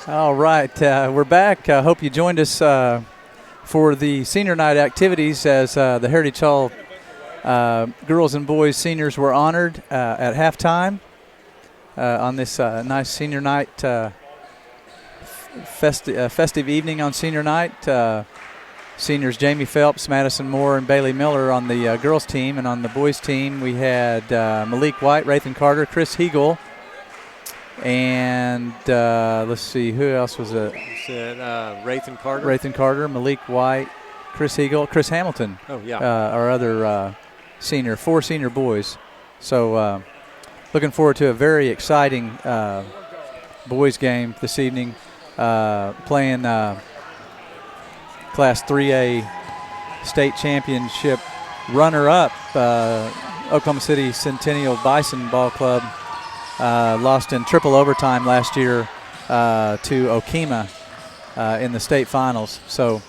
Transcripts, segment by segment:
All right, we're back. I hope you joined us for the senior night activities as the Heritage Hall girls and boys seniors were honored at halftime on this nice senior night, festive evening on senior night. Seniors Jamie Phelps, Madison Moore, and Bailey Miller on the girls team, and on the boys team we had Malik White, Rathan Carter, Chris Hegel, and let's see, who else was it? Rathan Carter. Rathan Carter, Malik White, Chris Hegel, Chris Hamilton. Oh, yeah. Our other senior, 4 senior boys. So looking forward to a very exciting boys game this evening, playing Class 3A state championship runner-up Oklahoma City Centennial Bison Ball Club. Lost in triple overtime last year to Okemah in the state finals. So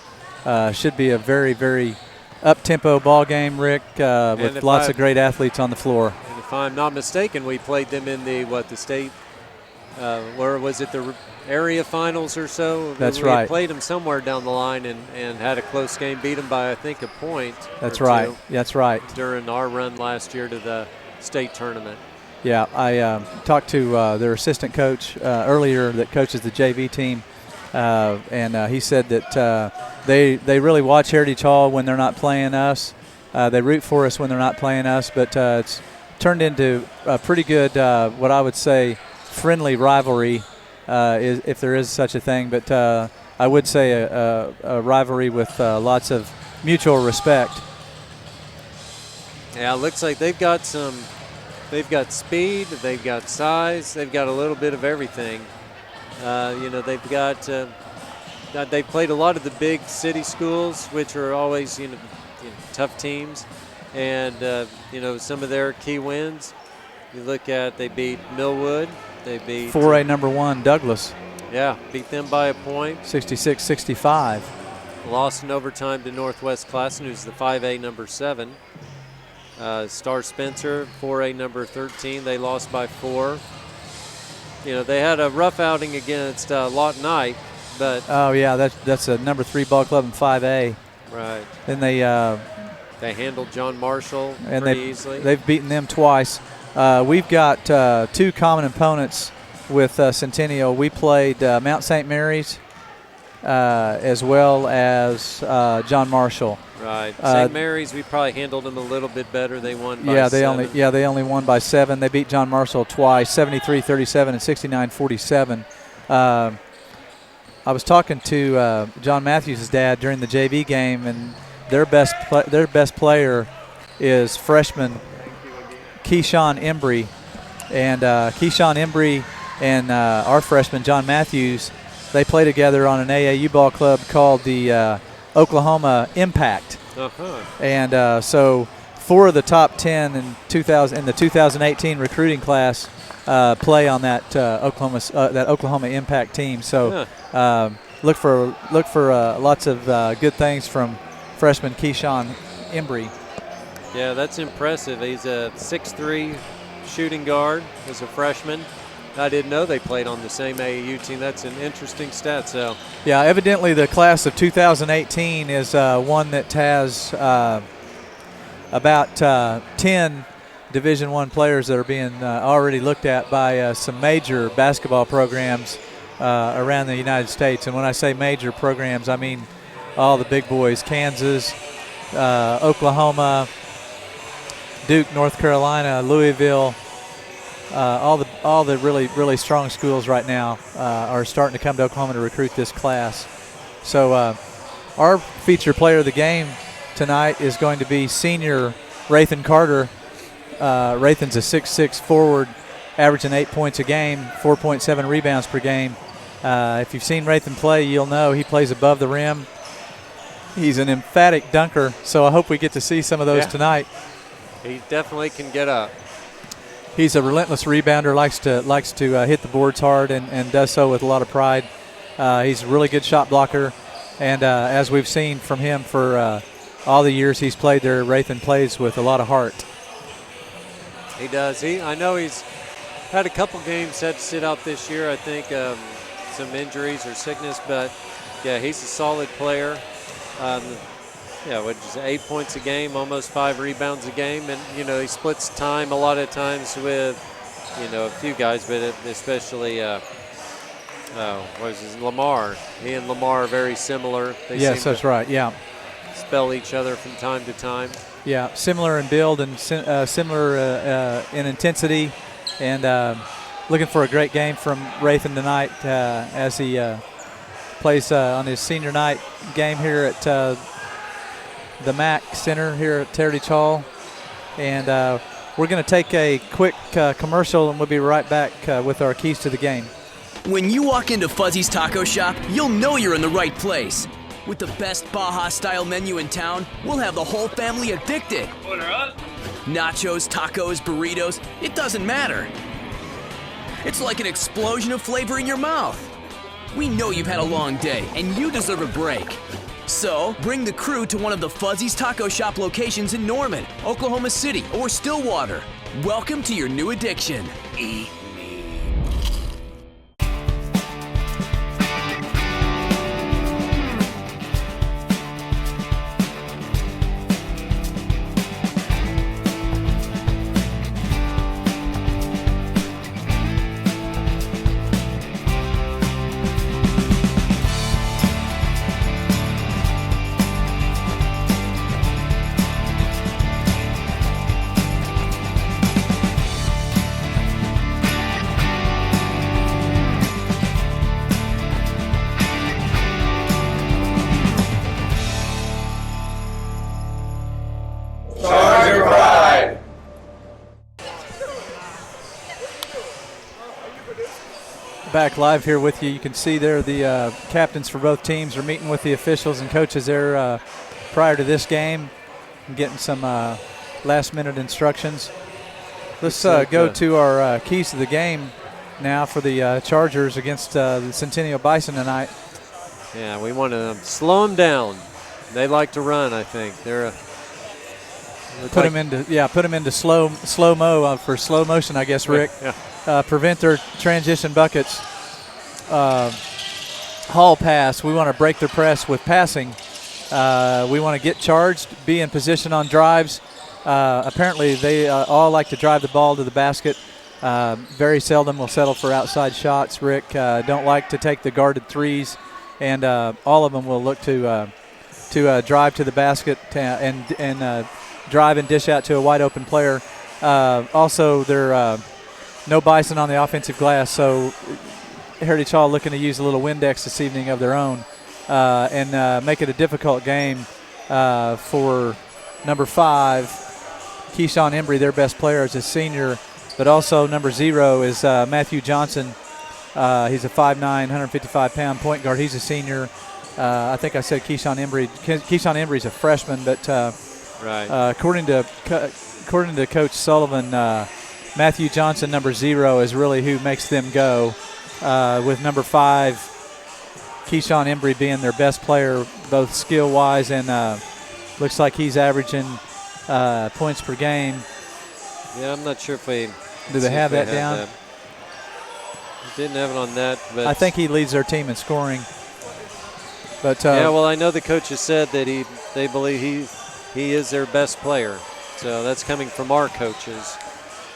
should be a very, very up-tempo ball game, Rick, with lots of great athletes on the floor. And if I'm not mistaken, we played them in the state, where was it, the area finals or so? That's we right. Played them somewhere down the line and had a close game, beat them by, I think, a point. That's right. That's right. During our run last year to the state tournament. Yeah, I talked to their assistant coach earlier that coaches the JV team, and he said that they really watch Heritage Hall when they're not playing us. They root for us when they're not playing us, but it's turned into a pretty good, what I would say, friendly rivalry, if there is such a thing. But I would say a rivalry with lots of mutual respect. Yeah, it looks like they've got some. They've got speed, they've got size, they've got a little bit of everything. They've got they've played a lot of the big city schools, which are always tough teams, and some of their key wins. You look at, they beat Millwood, they beat 4A number 1 Douglas. Yeah, beat them by a point. 66-65. Lost in overtime to Northwest Classen, who's the 5A number 7. Star Spencer, 4A number 13. They lost by 4. They had a rough outing against Lawton Knight, but oh yeah, that's a number 3 ball club in 5A. Right. Then they handled John Marshall and pretty easily. They've beaten them twice. We've got 2 common opponents with Centennial. We played Mount St. Mary's as well as John Marshall. Right. St. Mary's, we probably handled them a little bit better. They won by 7. They only won by 7. They beat John Marshall twice, 73-37 and 69-47. I was talking to John Matthews' dad during the JV game, and their best player is freshman Keyshawn Embry, and Keyshawn Embry and our freshman John Matthews, they play together on an AAU ball club called the Oklahoma Impact. And so 4 of the top 10 in the 2018 recruiting class play on that Oklahoma Impact team. So look for lots of good things from freshman Keyshawn Embry. Yeah, that's impressive. He's a 6'3" shooting guard as a freshman. I didn't know they played on the same AAU team. That's an interesting stat. So yeah, evidently the class of 2018 is one that has about 10 Division I players that are being already looked at by some major basketball programs around the United States. And when I say major programs, I mean all the big boys: Kansas, Oklahoma, Duke, North Carolina, Louisville. All the really strong schools right now are starting to come to Oklahoma to recruit this class. So our feature player of the game tonight is going to be senior Rathan Carter. Rathan's a 6'6" forward, averaging 8 points a game, 4.7 rebounds per game. If you've seen Rathan play, you'll know he plays above the rim. He's an emphatic dunker, so I hope we get to see some of those tonight. He definitely can get up. He's a relentless rebounder, likes to hit the boards hard and does so with a lot of pride. He's a really good shot blocker, and as we've seen from him for all the years he's played there, Rathan plays with a lot of heart. He does. I know he's had a couple games had to sit out this year. I think some injuries or sickness, but yeah, he's a solid player. Yeah, which is 8 points a game, almost 5 rebounds a game, and he splits time a lot of times with a few guys, but especially Lamar. He and Lamar are very similar. Yes, that's right. Yeah. Spell each other from time to time. Yeah, similar in build and similar in intensity, and looking for a great game from Rathan tonight as he plays on his senior night game here at the MAC Center here at Heritage Hall. And we're going to take a quick commercial, and we'll be right back with our keys to the game. When you walk into Fuzzy's Taco Shop, you'll know you're in the right place. With the best Baja-style menu in town, we'll have the whole family addicted. Order up. Nachos, tacos, burritos, it doesn't matter. It's like an explosion of flavor in your mouth. We know you've had a long day, and you deserve a break. So, bring the crew to one of the Fuzzy's Taco Shop locations in Norman, Oklahoma City, or Stillwater. Welcome to your new addiction. Eat me. Back live here with you. You can see there the captains for both teams are meeting with the officials and coaches there prior to this game and getting some last-minute instructions. Let's go to our keys to the game now for the Chargers against the Centennial Bison tonight. Yeah, we want to slow them down. They like to run, I think. Put them into slow-mo for slow motion, I guess, Rick. Yeah. Prevent their transition buckets. Hall pass. We want to break their press with passing. We want to get charged, be in position on drives. Apparently, they all like to drive the ball to the basket. Very seldom will settle for outside shots. Rick don't like to take the guarded threes, and all of them will look to drive to the basket and drive and dish out to a wide open player. Also, they're no Bison on the offensive glass, so Heritage Hall looking to use a little Windex this evening of their own and make it a difficult game for number 5, Keyshawn Embry, their best player, is a senior, but also number 0 is Matthew Johnson. He's a 5'9", 155-pound point guard. He's a senior. I think I said Keyshawn Embry. Keyshawn Embry's a freshman, but according to Coach Sullivan, Matthew Johnson, number 0, is really who makes them go, with number 5, Keyshawn Embry, being their best player, both skill-wise and looks like he's averaging points per game. Yeah, I'm not sure if we do they have that down. Didn't have it on that, but I think he leads their team in scoring. But yeah, well, I know the coaches said that they believe he is their best player, so that's coming from our coaches.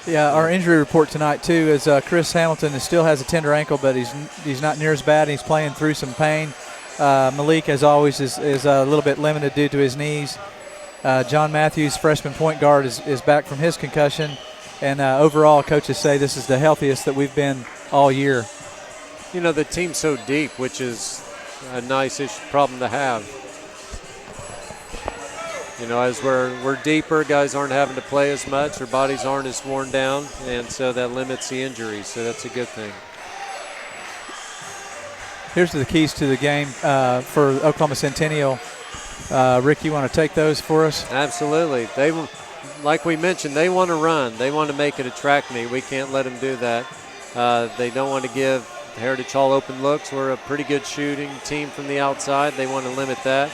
Yeah, our injury report tonight, too, is Chris Hamilton still has a tender ankle, but he's not near as bad. He's playing through some pain. Malik, as always, is a little bit limited due to his knees. John Matthews, freshman point guard, is back from his concussion. And overall, coaches say this is the healthiest that we've been all year. The team's so deep, which is a nice problem to have. As we're deeper, guys aren't having to play as much, their bodies aren't as worn down, and so that limits the injuries, so that's a good thing. Here's the keys to the game for Oklahoma Centennial. Rick, you want to take those for us? Absolutely. Like we mentioned, they want to run. They want to make it a track meet. We can't let them do that. They don't want to give Heritage Hall open looks. We're a pretty good shooting team from the outside. They want to limit that.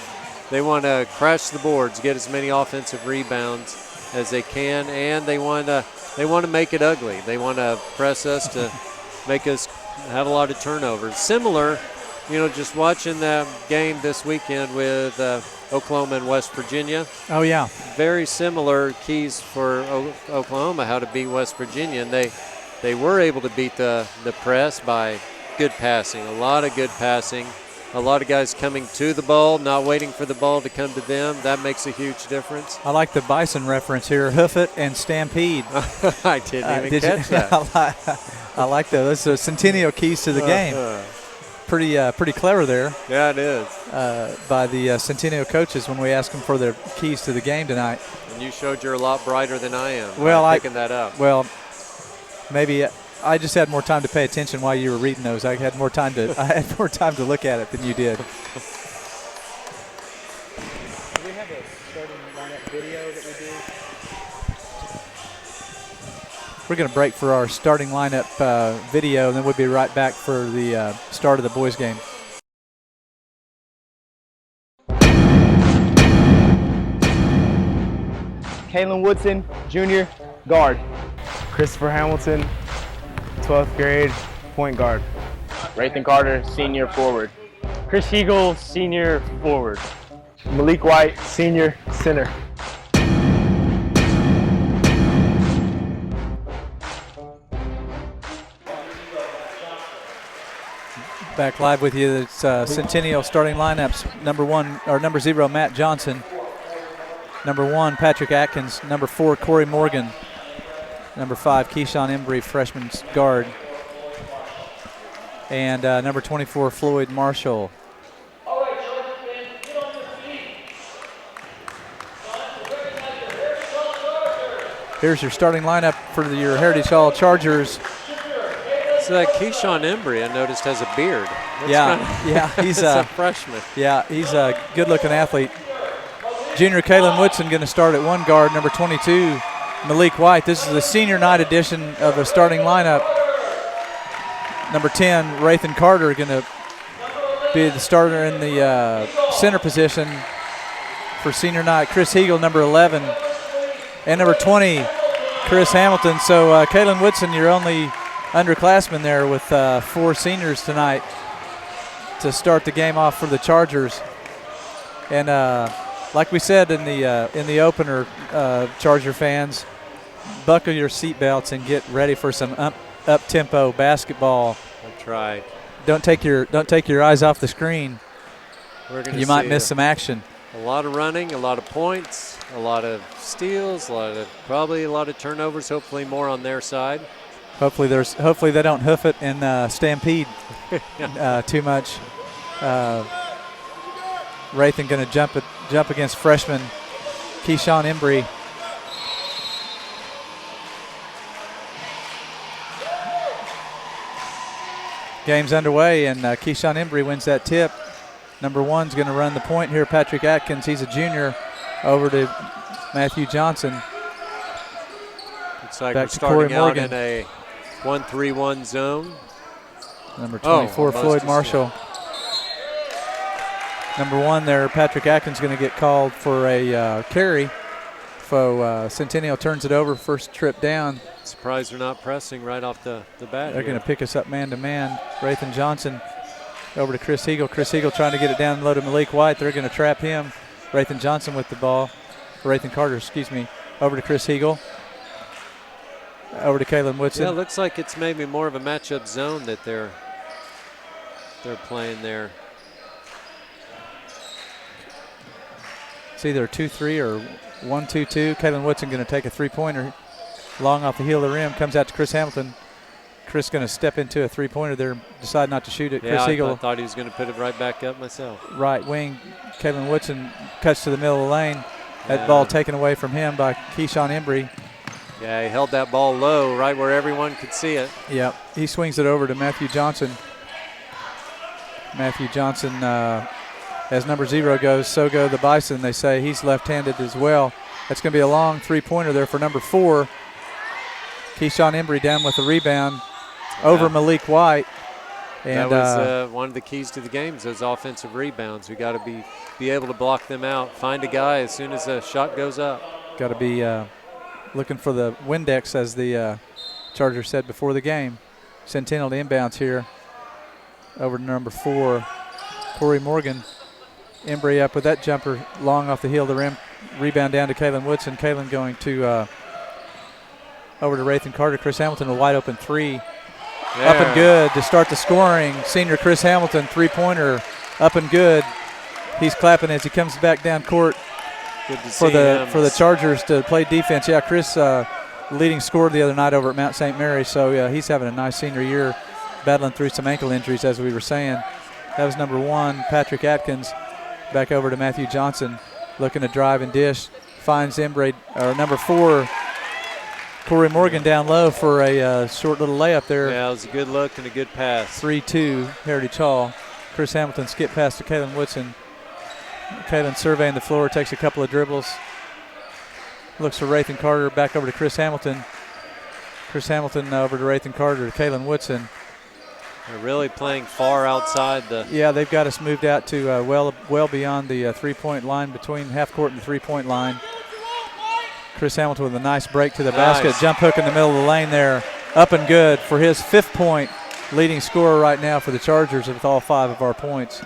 They want to crash the boards, get as many offensive rebounds as they can, and they want to make it ugly. They want to press us to make us have a lot of turnovers. Similar, just watching the game this weekend with Oklahoma and West Virginia. Oh, yeah. Very similar keys for Oklahoma, how to beat West Virginia. And they were able to beat the press by good passing, a lot of good passing. A lot of guys coming to the ball, not waiting for the ball to come to them. That makes a huge difference. I like the Bison reference here, hoof it and stampede. I didn't even catch that. I like those. Those are Centennial keys to the game. Pretty clever there. Yeah, it is. By the Centennial coaches when we asked them for their keys to the game tonight. And you showed you're a lot brighter than I am. Well, picking that up. Well, maybe I just had more time to pay attention while you were reading those. I had more time to look at it than you did. Do we have a starting lineup video that we do? We're going to break for our starting lineup video, and then we'll be right back for the start of the boys' game. Kalen Woodson, junior, guard. Christopher Hamilton, 12th grade, point guard. Rathan Carter, senior, forward. Chris Eagle, senior, forward. Malik White, senior, center. Back live with you. It's Centennial starting lineups. Number 0, Matt Johnson. Number 1, Patrick Atkins. Number 4, Corey Morgan. Number 5, Keyshawn Embry, freshman guard. And number 24, Floyd Marshall. Here's your starting lineup for your Heritage Hall Chargers. So that Keyshawn Embry, I noticed, has a beard. He's a freshman. Yeah, he's a good-looking athlete. Junior Kalen Woodson going to start at 1 guard. Number 22, Malik White. This is the senior night edition of the starting lineup. Number 10, Rathan Carter, going to be the starter in the center position for senior night. Chris Eagle, number 11. And number 20, Chris Hamilton. So Kalen Woodson, your only underclassmen there with 4 seniors tonight to start the game off for the Chargers. And like we said in the opener, Charger fans, buckle your seatbelts and get ready for some up-tempo basketball. That's right. Don't take your eyes off the screen. You might miss some action. A lot of running, a lot of points, a lot of steals, probably a lot of turnovers. Hopefully more on their side. Hopefully they don't hoof it and stampede too much. Rathan going to jump against freshman Keyshawn Embry. Game's underway, and Keyshawn Embry wins that tip. Number 1's going to run the point here. Patrick Atkins, he's a junior, over to Matthew Johnson. Looks like Back we're to Corey starting out Morgan. in a 1-3-1 zone. Number 24, Floyd Marshall. Number 1 there, Patrick Atkins, going to get called for a carry. So Centennial turns it over, first trip down. Surprised they're not pressing right off the bat. They're going to pick us up man-to-man. Rathan Johnson over to Chris Eagle. Chris Eagle trying to get it down low to Malik White. They're going to trap him. Rathan Johnson with the ball. Rathan Carter, excuse me. Over to Chris Eagle. Over to Kalen Woodson. Yeah, it looks like it's maybe more of a matchup zone that they're playing there. It's either 2-3 or 1-2-2. Kalen Woodson going to take a three-pointer. Long off the heel of the rim. Comes out to Chris Hamilton. Chris going to step into a three-pointer there. Decide not to shoot it. Yeah, Chris Eagle. I thought he was going to put it right back up myself. Right wing. Kalen Woodson cuts to the middle of the lane. That ball taken away from him by Keyshawn Embry. Yeah, he held that ball low right where everyone could see it. Yep. He swings it over to Matthew Johnson. Matthew Johnson, as number 0 goes, so go the Bison. They say he's left-handed as well. That's going to be a long three-pointer there for number 4. Keyshawn Embry down with the rebound over Malik White. And that was one of the keys to the game, is those offensive rebounds. We got to be able to block them out. Find a guy as soon as the shot goes up. Got to be looking for the Windex, as the Chargers said before the game. Centennial to inbounds here. Over to number 4, Corey Morgan. Embry up with that jumper long off the heel of the rim. Rebound down to Kalen Woodson. Kalen going to over to Rathan Carter. Chris Hamilton, a wide open 3. There. Up and good to start the scoring. Senior Chris Hamilton, 3-pointer, up and good. He's clapping as he comes back down court Good to for see the him. for the Chargers to play defense. Yeah, Chris leading scorer the other night over at Mount St. Mary. So yeah, he's having a nice senior year, battling through some ankle injuries as we were saying. That was number 1, Patrick Atkins. Back over to Matthew Johnson, looking to drive and dish. Finds Embry, or number 4, Corey Morgan down low for a short little layup there. Yeah, it was a good look and a good pass. 3-2, Heritage Hall. Chris Hamilton skip pass to Kalen Woodson. Kalen surveying the floor, takes a couple of dribbles. Looks for Rathan Carter, back over to Chris Hamilton. Chris Hamilton over to Rathan Carter to Kalen Woodson. They're really playing far outside the. Yeah, they've got us moved out to well beyond the 3-point line, between half court and the 3-point line. Chris Hamilton with a nice break to the basket. Jump hook in the middle of the lane there. Up and good for his 5th point. Leading scorer right now for the Chargers with all 5 of our points.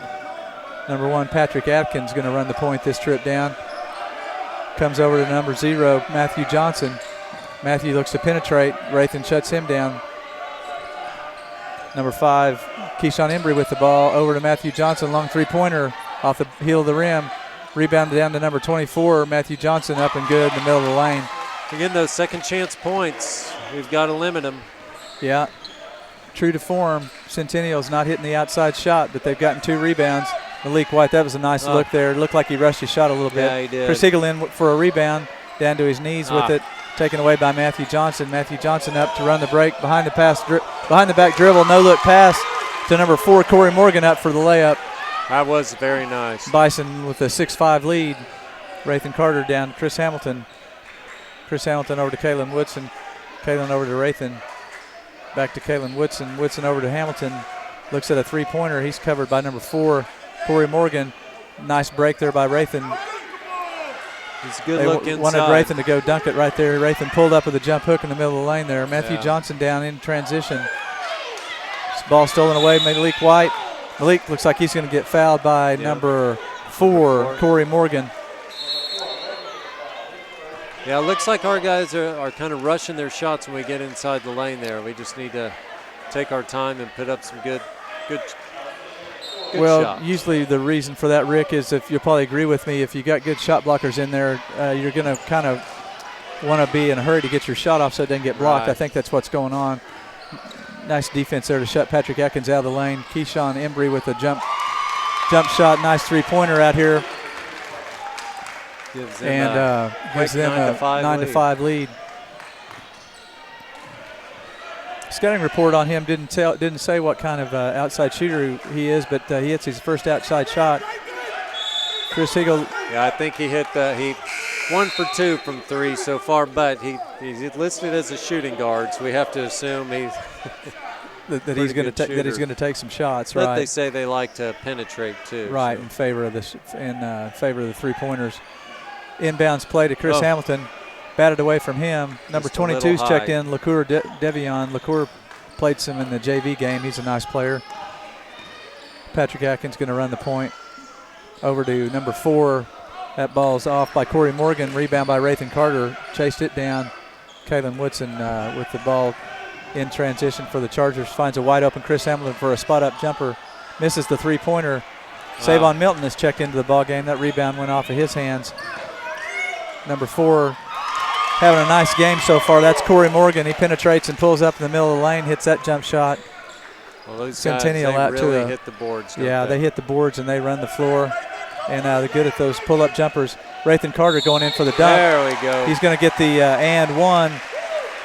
Number 1, Patrick Atkins, going to run the point this trip down. Comes over to number 0, Matthew Johnson. Matthew looks to penetrate. Rathan shuts him down. Number 5, Keyshawn Embry with the ball. Over to Matthew Johnson. Long 3-pointer off the heel of the rim. Rebounded down to number 24, Matthew Johnson, up and good in the middle of the lane. Again, those second chance points, we've got to limit them. Yeah, true to form, Centennial's not hitting the outside shot, but they've gotten 2 rebounds. Malik White, that was a nice look there. It looked like he rushed his shot a little bit. Yeah, he did. Chris Eagle in for a rebound, down to his knees with it, taken away by Matthew Johnson. Matthew Johnson up to run the break, behind the back dribble, no look pass to number 4, Corey Morgan, up for the layup. That was very nice. Bison with a 6-5 lead. Rathan Carter down to Chris Hamilton. Chris Hamilton over to Kalen Woodson. Kalen over to Rathan. Back to Kalen Woodson. Woodson over to Hamilton. Looks at a 3-pointer. He's covered by number 4, Corey Morgan. Nice break there by Rathan. It's a good look inside. Wanted Rathan to go dunk it right there. Rathan pulled up with a jump hook in the middle of the lane there. Matthew Yeah. Johnson down in transition. Ball stolen away. Malik White. Malik looks like he's going to get fouled by number 4, Corey Morgan. Yeah, it looks like our guys are kind of rushing their shots when we get inside the lane there. We just need to take our time and put up some good Well, shots. usually the reason for that, Rick, is if you'll probably agree with me, if you got good shot blockers in there, you're going to kind of want to be in a hurry to get your shot off so it doesn't get blocked. Right. I think that's what's going on. Nice defense there to shut Patrick Atkins out of the lane. Keyshawn Embry with a jump shot. Nice 3-pointer out here. Gives them Gives them a 9-5 lead. Scouting report on him didn't say what kind of outside shooter he is, but he hits his first outside shot. Chris Higgle. Yeah, I think he hit he 1 for 2 from 3 so far, but he's listed as a shooting guard, so we have to assume he's that he's going to take some shots. But right. they say they like to penetrate too. Right, so. in favor of the 3-pointers. Inbounds play to Chris Hamilton. Batted away from him. Number 22's checked in, Lacour Devion. Lacour played some in the JV game. He's a nice player. Patrick Atkins going to run the point. Over to number 4. That ball's off by Corey Morgan. Rebound by Rathan Carter. Chased it down. Kalen Woodson with the ball in transition for the Chargers. Finds a wide open Chris Hamilton for a spot-up jumper. Misses the 3-pointer. Savon Milton has checked into the ball game. That rebound went off of his hands. Number 4 having a nice game so far. That's Corey Morgan. He penetrates and pulls up in the middle of the lane, hits that jump shot. Well, those Centennial guys, out really to hit the boards. They hit the boards and they run the floor. And they're good at those pull-up jumpers. Rathan Carter going in for the dunk. There we go. He's going to get the and one.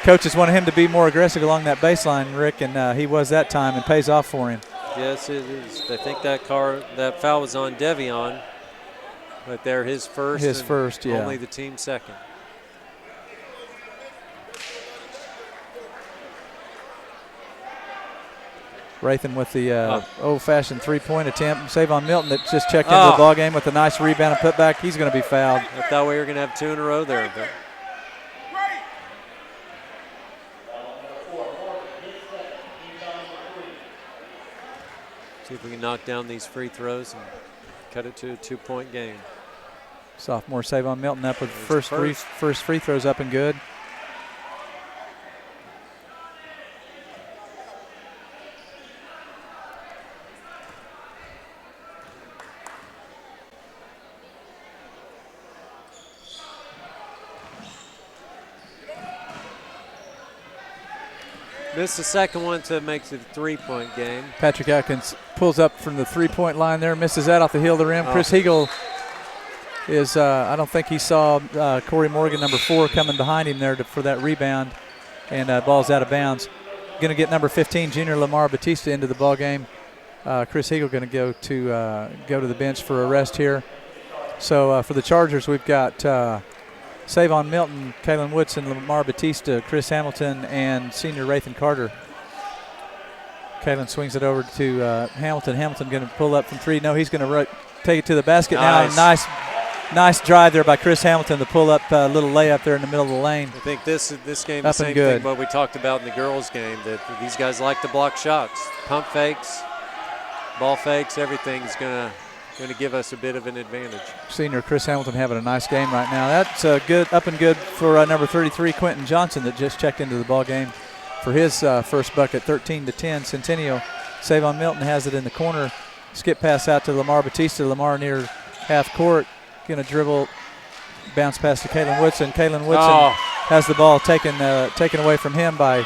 Coaches wanted him to be more aggressive along that baseline, Rick, and he was that time and pays off for him. Yes, it is. I think that foul was on Devion. But they're his first. His first, yeah. Only the team second. Rathan with the old-fashioned 3-point attempt. Savon Milton that just checked into the ball game with a nice rebound and putback. He's going to be fouled. I thought we were going to have 2 in a row there. But. See if we can knock down these free throws and cut it to a 2-point game. Sophomore Savon Milton up with There's first free throws up and good. Missed the second one to make it a 3-point game. Patrick Atkins pulls up from the 3-point line there, misses that off the heel of the rim. Oh. Chris Hegel is, I don't think he saw Corey Morgan, number 4, coming behind him there for that rebound, and ball's out of bounds. Going to get number 15, junior Lamar Batista, into the ball game. Chris Hegel going to go to the bench for a rest here. So for the Chargers, we've got Savon Milton, Kalen Woodson, Lamar Batista, Chris Hamilton, and senior Rathan Carter. Kalen swings it over to Hamilton. Hamilton going to pull up from 3. No, he's going to take it to the basket now. Nice drive there by Chris Hamilton to pull up a little layup there in the middle of the lane. I think this game Up the and same good. thing what we talked about in the girls' game, that these guys like to block shots. Pump fakes, ball fakes, everything's going to give us a bit of an advantage. Senior Chris Hamilton having a nice game right now. That's good, up and good for number 33, Quentin Johnson, that just checked into the ball game for his first bucket, 13-10. Centennial. Savon Milton has it in the corner. Skip pass out to Lamar Batista. Lamar near half court. Going to dribble, bounce pass to Kalen Woodson. Kalen Woodson has the ball taken away from him by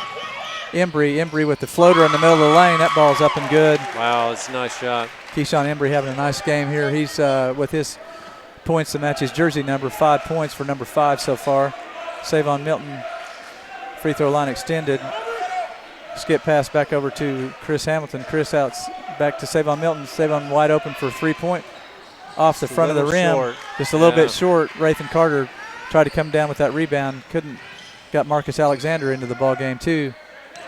Embry. Embry with the floater in the middle of the lane. That ball's up and good. Wow, it's a nice shot. Keyshawn Embry having a nice game here. He's with his points to match his jersey number, 5 points for number 5 so far. Savon Milton, free throw line extended. Skip pass back over to Chris Hamilton. Chris out back to Savon Milton. Savon wide open for 3-point. Off the front of the rim. Short. Just a little bit short. Rathan Carter tried to come down with that rebound. Couldn't. Got Marcus Alexander into the ball game too.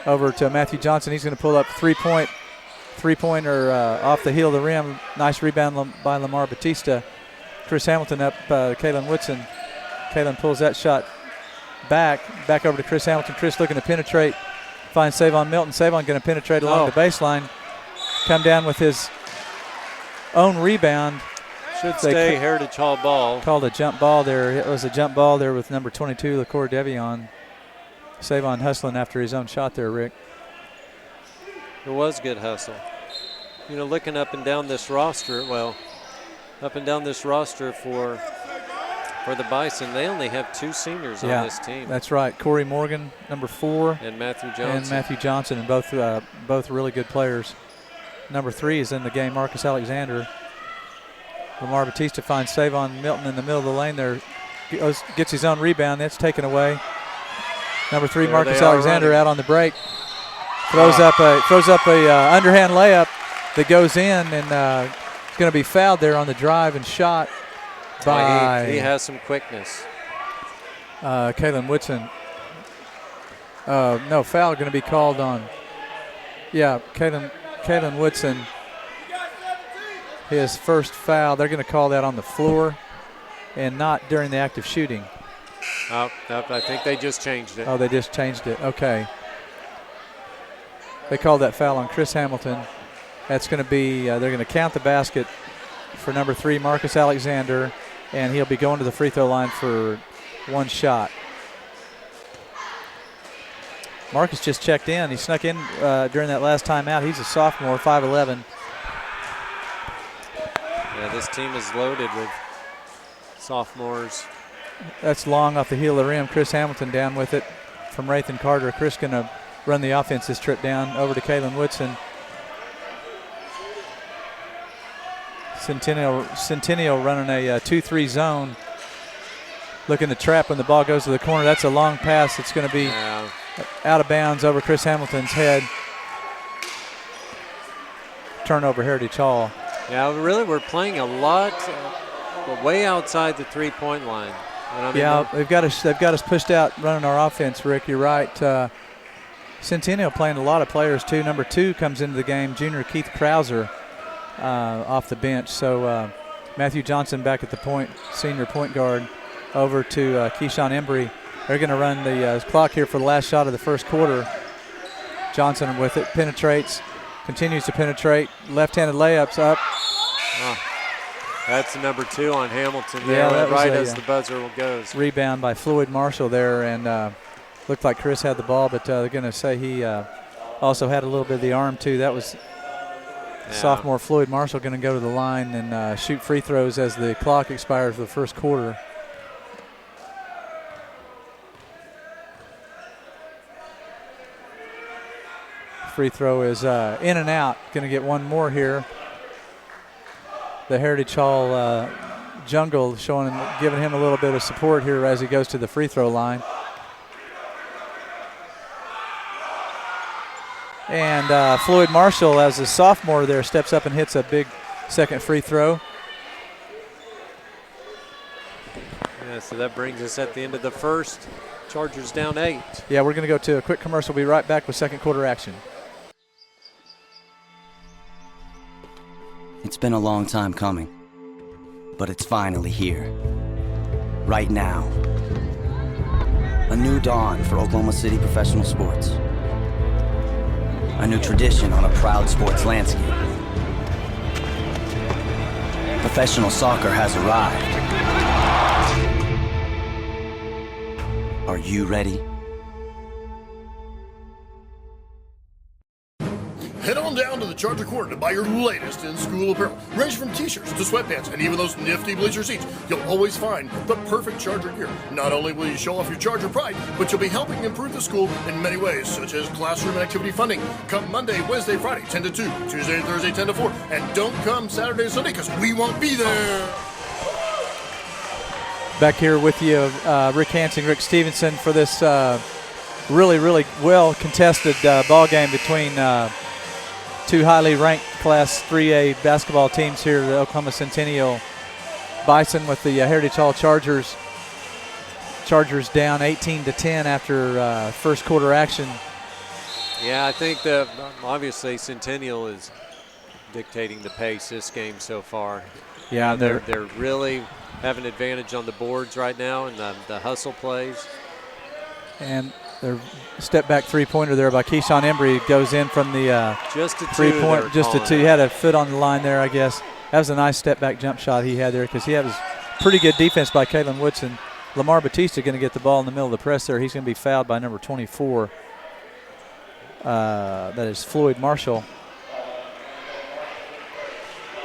Over to Matthew Johnson. He's going to pull up three-pointer off the heel of the rim. Nice rebound by Lamar Batista. Chris Hamilton up Kalen Woodson. Kalen pulls that shot back over to Chris Hamilton. Chris looking to penetrate. Finds Savon Milton. Savon going to penetrate along the baseline. Come down with his own rebound. Should stay Heritage Hall ball. Called a jump ball there. It was a jump ball there with number 22, LaCour Devion. Savon hustling after his own shot there, Rick. It was good hustle. You know, looking up and down this roster, for the Bison, they only have 2 seniors on this team. That's right. Corey Morgan, number 4. And Matthew Johnson. And both really good players. Number 3 is in the game, Marcus Alexander. Lamar Batista finds Savon Milton in the middle of the lane there. Gets his own rebound. That's taken away. Number 3, Marcus Alexander, out on the break. Throws up a underhand layup that goes in, and it's going to be fouled there on the drive and shot by. He has some quickness. Kalen Woodson. No, foul going to be called on. Yeah, Kalen Woodson. His first foul, they're going to call that on the floor and not during the act of shooting. I think they just changed it. Oh, they just changed it. Okay. They called that foul on Chris Hamilton. That's going to be, they're going to count the basket for number 3, Marcus Alexander, and he'll be going to the free throw line for 1 shot. Marcus just checked in. He snuck in during that last timeout. He's a sophomore, 5'11". Yeah, this team is loaded with sophomores. That's long off the heel of the rim. Chris Hamilton down with it from Rathan Carter. Chris going to run the offense this trip down over to Kalen Woodson. Centennial running a 2-3 zone. Looking to trap when the ball goes to the corner. That's a long pass. It's going to be out of bounds over Chris Hamilton's head. Turnover, Heritage Hall. Yeah, really, we're playing a lot way outside the 3-point line. They've got us pushed out running our offense, Rick. You're right. Centennial playing a lot of players, too. Number 2 comes into the game, junior Keith Krauser, off the bench. So Matthew Johnson back at the point, senior point guard, over to Keyshawn Embry. They're going to run the clock here for the last shot of the first quarter. Johnson with it, penetrates, Continues to penetrate. Left-handed layups up. That's number 2 on Hamilton there, Yeah, that was right a, as the buzzer goes. Rebound by Floyd Marshall there, and looked like Chris had the ball, but they're going to say he also had a little bit of the arm too. That was sophomore Floyd Marshall going to go to the line and shoot free throws as the clock expires for the first quarter. Free throw is in and out. Going to get one more here. The Heritage Hall Jungle giving him a little bit of support here as he goes to the free throw line. And Floyd Marshall, as a sophomore there, steps up and hits a big second free throw. Yeah, so that brings us at the end of the first. Chargers down 8. Yeah, we're going to go to a quick commercial. We'll be right back with second quarter action. It's been a long time coming, but it's finally here. Right now. A new dawn for Oklahoma City professional sports. A new tradition on a proud sports landscape. Professional soccer has arrived. Are you ready? Head on down to the Charger Corner to buy your latest in-school apparel. Range from t-shirts to sweatpants and even those nifty bleacher seats. You'll always find the perfect Charger gear. Not only will you show off your Charger pride, but you'll be helping improve the school in many ways, such as classroom and activity funding. Come Monday, Wednesday, Friday, 10 to 2. Tuesday and Thursday, 10 to 4. And don't come Saturday and Sunday because we won't be there. Back here with you, Rick Hansing, Rick Stevenson, for this really, really well contested ball game between two highly ranked Class 3A basketball teams here, the Oklahoma Centennial Bison with the Heritage Hall Chargers. Chargers down 18-10 after first quarter action. Yeah, I think obviously Centennial is dictating the pace this game so far. Yeah, they're really have an advantage on the boards right now in the hustle plays. And their step back three-pointer there by Keyshawn Embry goes in from the just a 3-point, just a 2. He had a foot on the line there, I guess. That was a nice step back jump shot he had there because he had pretty good defense by Kalen Woodson. Lamar Batista going to get the ball in the middle of the press there. He's going to be fouled by number 24. That is Floyd Marshall.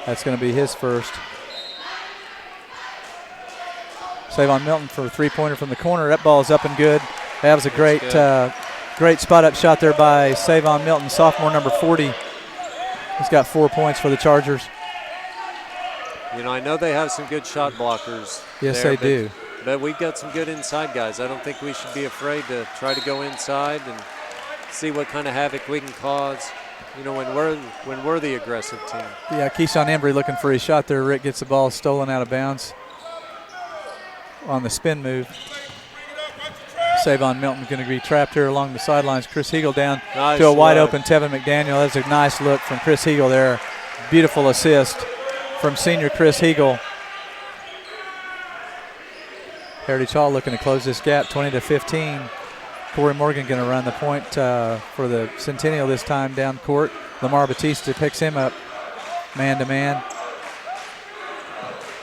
That's going to be his first. Savon Milton for a three-pointer from the corner. That ball is up and good. That was a great great spot-up shot there by Savon Milton, sophomore number 40. He's got 4 points for the Chargers. You know, I know they have some good shot blockers. Yes, there, they do. But we've got some good inside guys. I don't think we should be afraid to try to go inside and see what kind of havoc we can cause, you know, when we're the aggressive team. Yeah, Keyshawn Embry looking for his shot there. Rick gets the ball stolen out of bounds on the spin move. Savon Milton going to be trapped here along the sidelines. Chris Heagle down to a wide open Tevin McDaniel. That's a nice look from Chris Heagle there. Beautiful assist from senior Chris Heagle. Heritage Hall looking to close this gap, 20-15. Corey Morgan going to run the point for the Centennial this time down court. Lamar Batista picks him up man-to-man.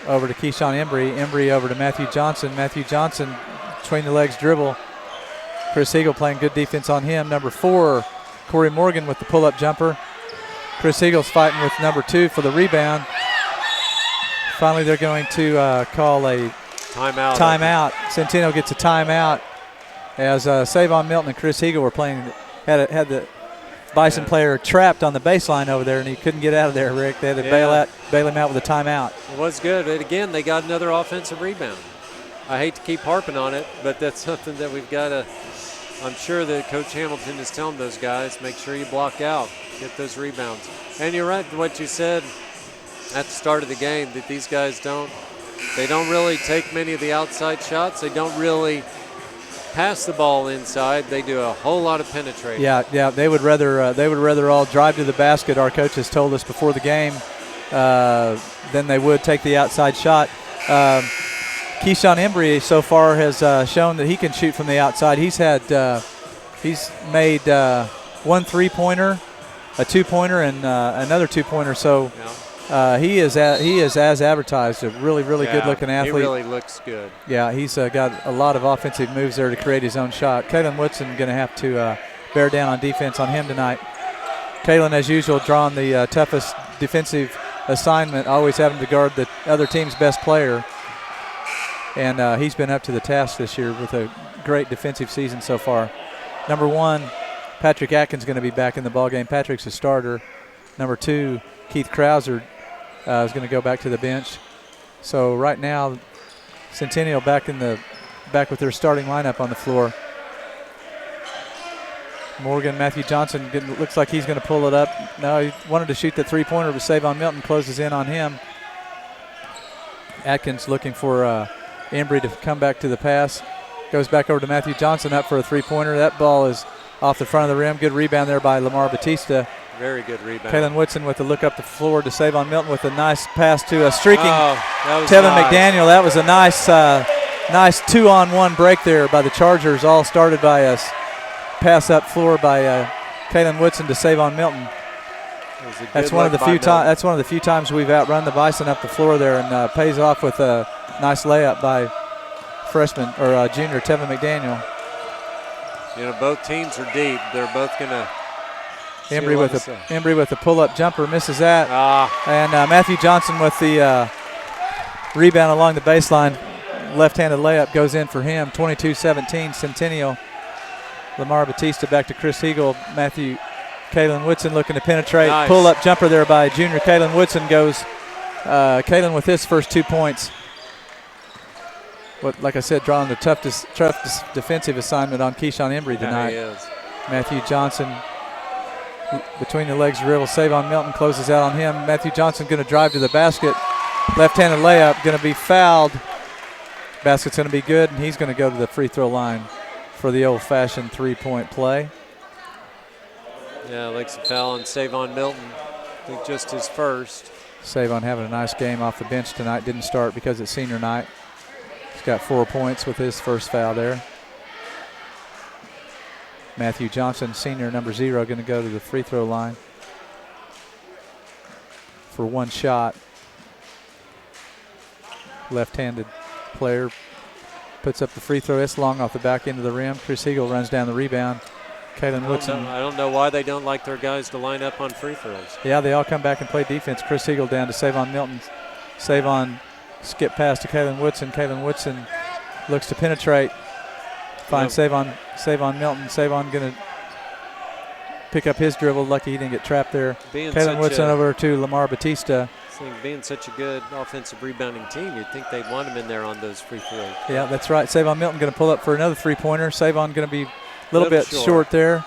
Over to Keyshawn Embry. Embry over to Matthew Johnson. Matthew Johnson between the legs dribble. Chris Heagle playing good defense on him. Number 4, Corey Morgan with the pull-up jumper. Chris Heagle's fighting with number 2 for the rebound. Finally, they're going to call a timeout. Centennial gets a timeout as Savon Milton and Chris Heagle were playing. Had the Bison player trapped on the baseline over there, and he couldn't get out of there, Rick. They had to bail him out with a timeout. It was good. And again, they got another offensive rebound. I hate to keep harping on it, but that's something that we've got to – I'm sure that Coach Hamilton is telling those guys, make sure you block out, get those rebounds. And you're right what you said at the start of the game, that these guys don't really take many of the outside shots. They don't really pass the ball inside. They do a whole lot of penetrating. Yeah, they would rather all drive to the basket, our coaches told us before the game, than they would take the outside shot. Keyshawn Embry so far has shown that he can shoot from the outside. He's made 1 3-pointer a two-pointer and another two-pointer. So he is as advertised. A really good-looking athlete. He really looks good. Yeah, he's got a lot of offensive moves there to create his own shot. Kalen Woodson going to have to bear down on defense on him tonight. Kalen, as usual, drawing the toughest defensive assignment, always having to guard the other team's best player. And he's been up to the task this year with a great defensive season so far. Number 1, Patrick Atkins going to be back in the ballgame. Patrick's a starter. Number 2, Keith Krauser is going to go back to the bench. So right now, Centennial back with their starting lineup on the floor. Matthew Johnson looks like he's going to pull it up. No, he wanted to shoot the three-pointer, but Savon Milton closes in on him. Atkins looking for Embry to come back to the pass. Goes back over to Matthew Johnson up for a three-pointer. That ball is off the front of the rim. Good rebound there by Lamar Batista. Very good rebound. Kalen Woodson with the look up the floor to Savon Milton with a nice pass to a streaking Tevin nice. McDaniel. That was a nice 2-on-1 break there by the Chargers. All started by a pass up floor by Kalen Woodson to Savon Milton. That's one of the few times we've outrun the Bison up the floor there, and pays off with a nice layup by freshman or junior Tevin McDaniel. You know, both teams are deep. They're both gonna. Embry with a pull-up jumper, misses that, and Matthew Johnson with the rebound along the baseline, left-handed layup goes in for him. 22-17 Centennial. Lamar Batista back to Chris Heagle. Kalen Woodson looking to penetrate. Nice. Pull-up jumper there by junior Kalen Woodson goes. Kalen with his first 2 points. Like I said, drawing the toughest defensive assignment on Keyshawn Embry tonight. Yeah, he is. Matthew Johnson between the legs dribble. Savon Milton closes out on him. Matthew Johnson going to drive to the basket. Left-handed layup going to be fouled. Basket's going to be good, and he's going to go to the free throw line for the old-fashioned three-point play. Yeah, like some foul on Savon Milton. I think just his first. Savon having a nice game off the bench tonight. Didn't start because it's senior night. He's got 4 points with his first foul there. Matthew Johnson, senior, number 0, going to go to the free throw line for one shot. Left-handed player puts up the free throw. It's long off the back end of the rim. Chris Heagle runs down the rebound. Kalen Woodson. I don't know why they don't like their guys to line up on free throws. Yeah, they all come back and play defense. Chris Heagle down to Savon Milton. Savon skip pass to Kalen Woodson. Kalen Woodson looks to penetrate. Finds Savon Milton. Savon going to pick up his dribble. Lucky he didn't get trapped there. Kalen Woodson over to Lamar Batista. Being such a good offensive rebounding team, you'd think they'd want him in there on those free throws. Yeah, that's right. Savon Milton going to pull up for another three-pointer. Savon going to be a little bit short there.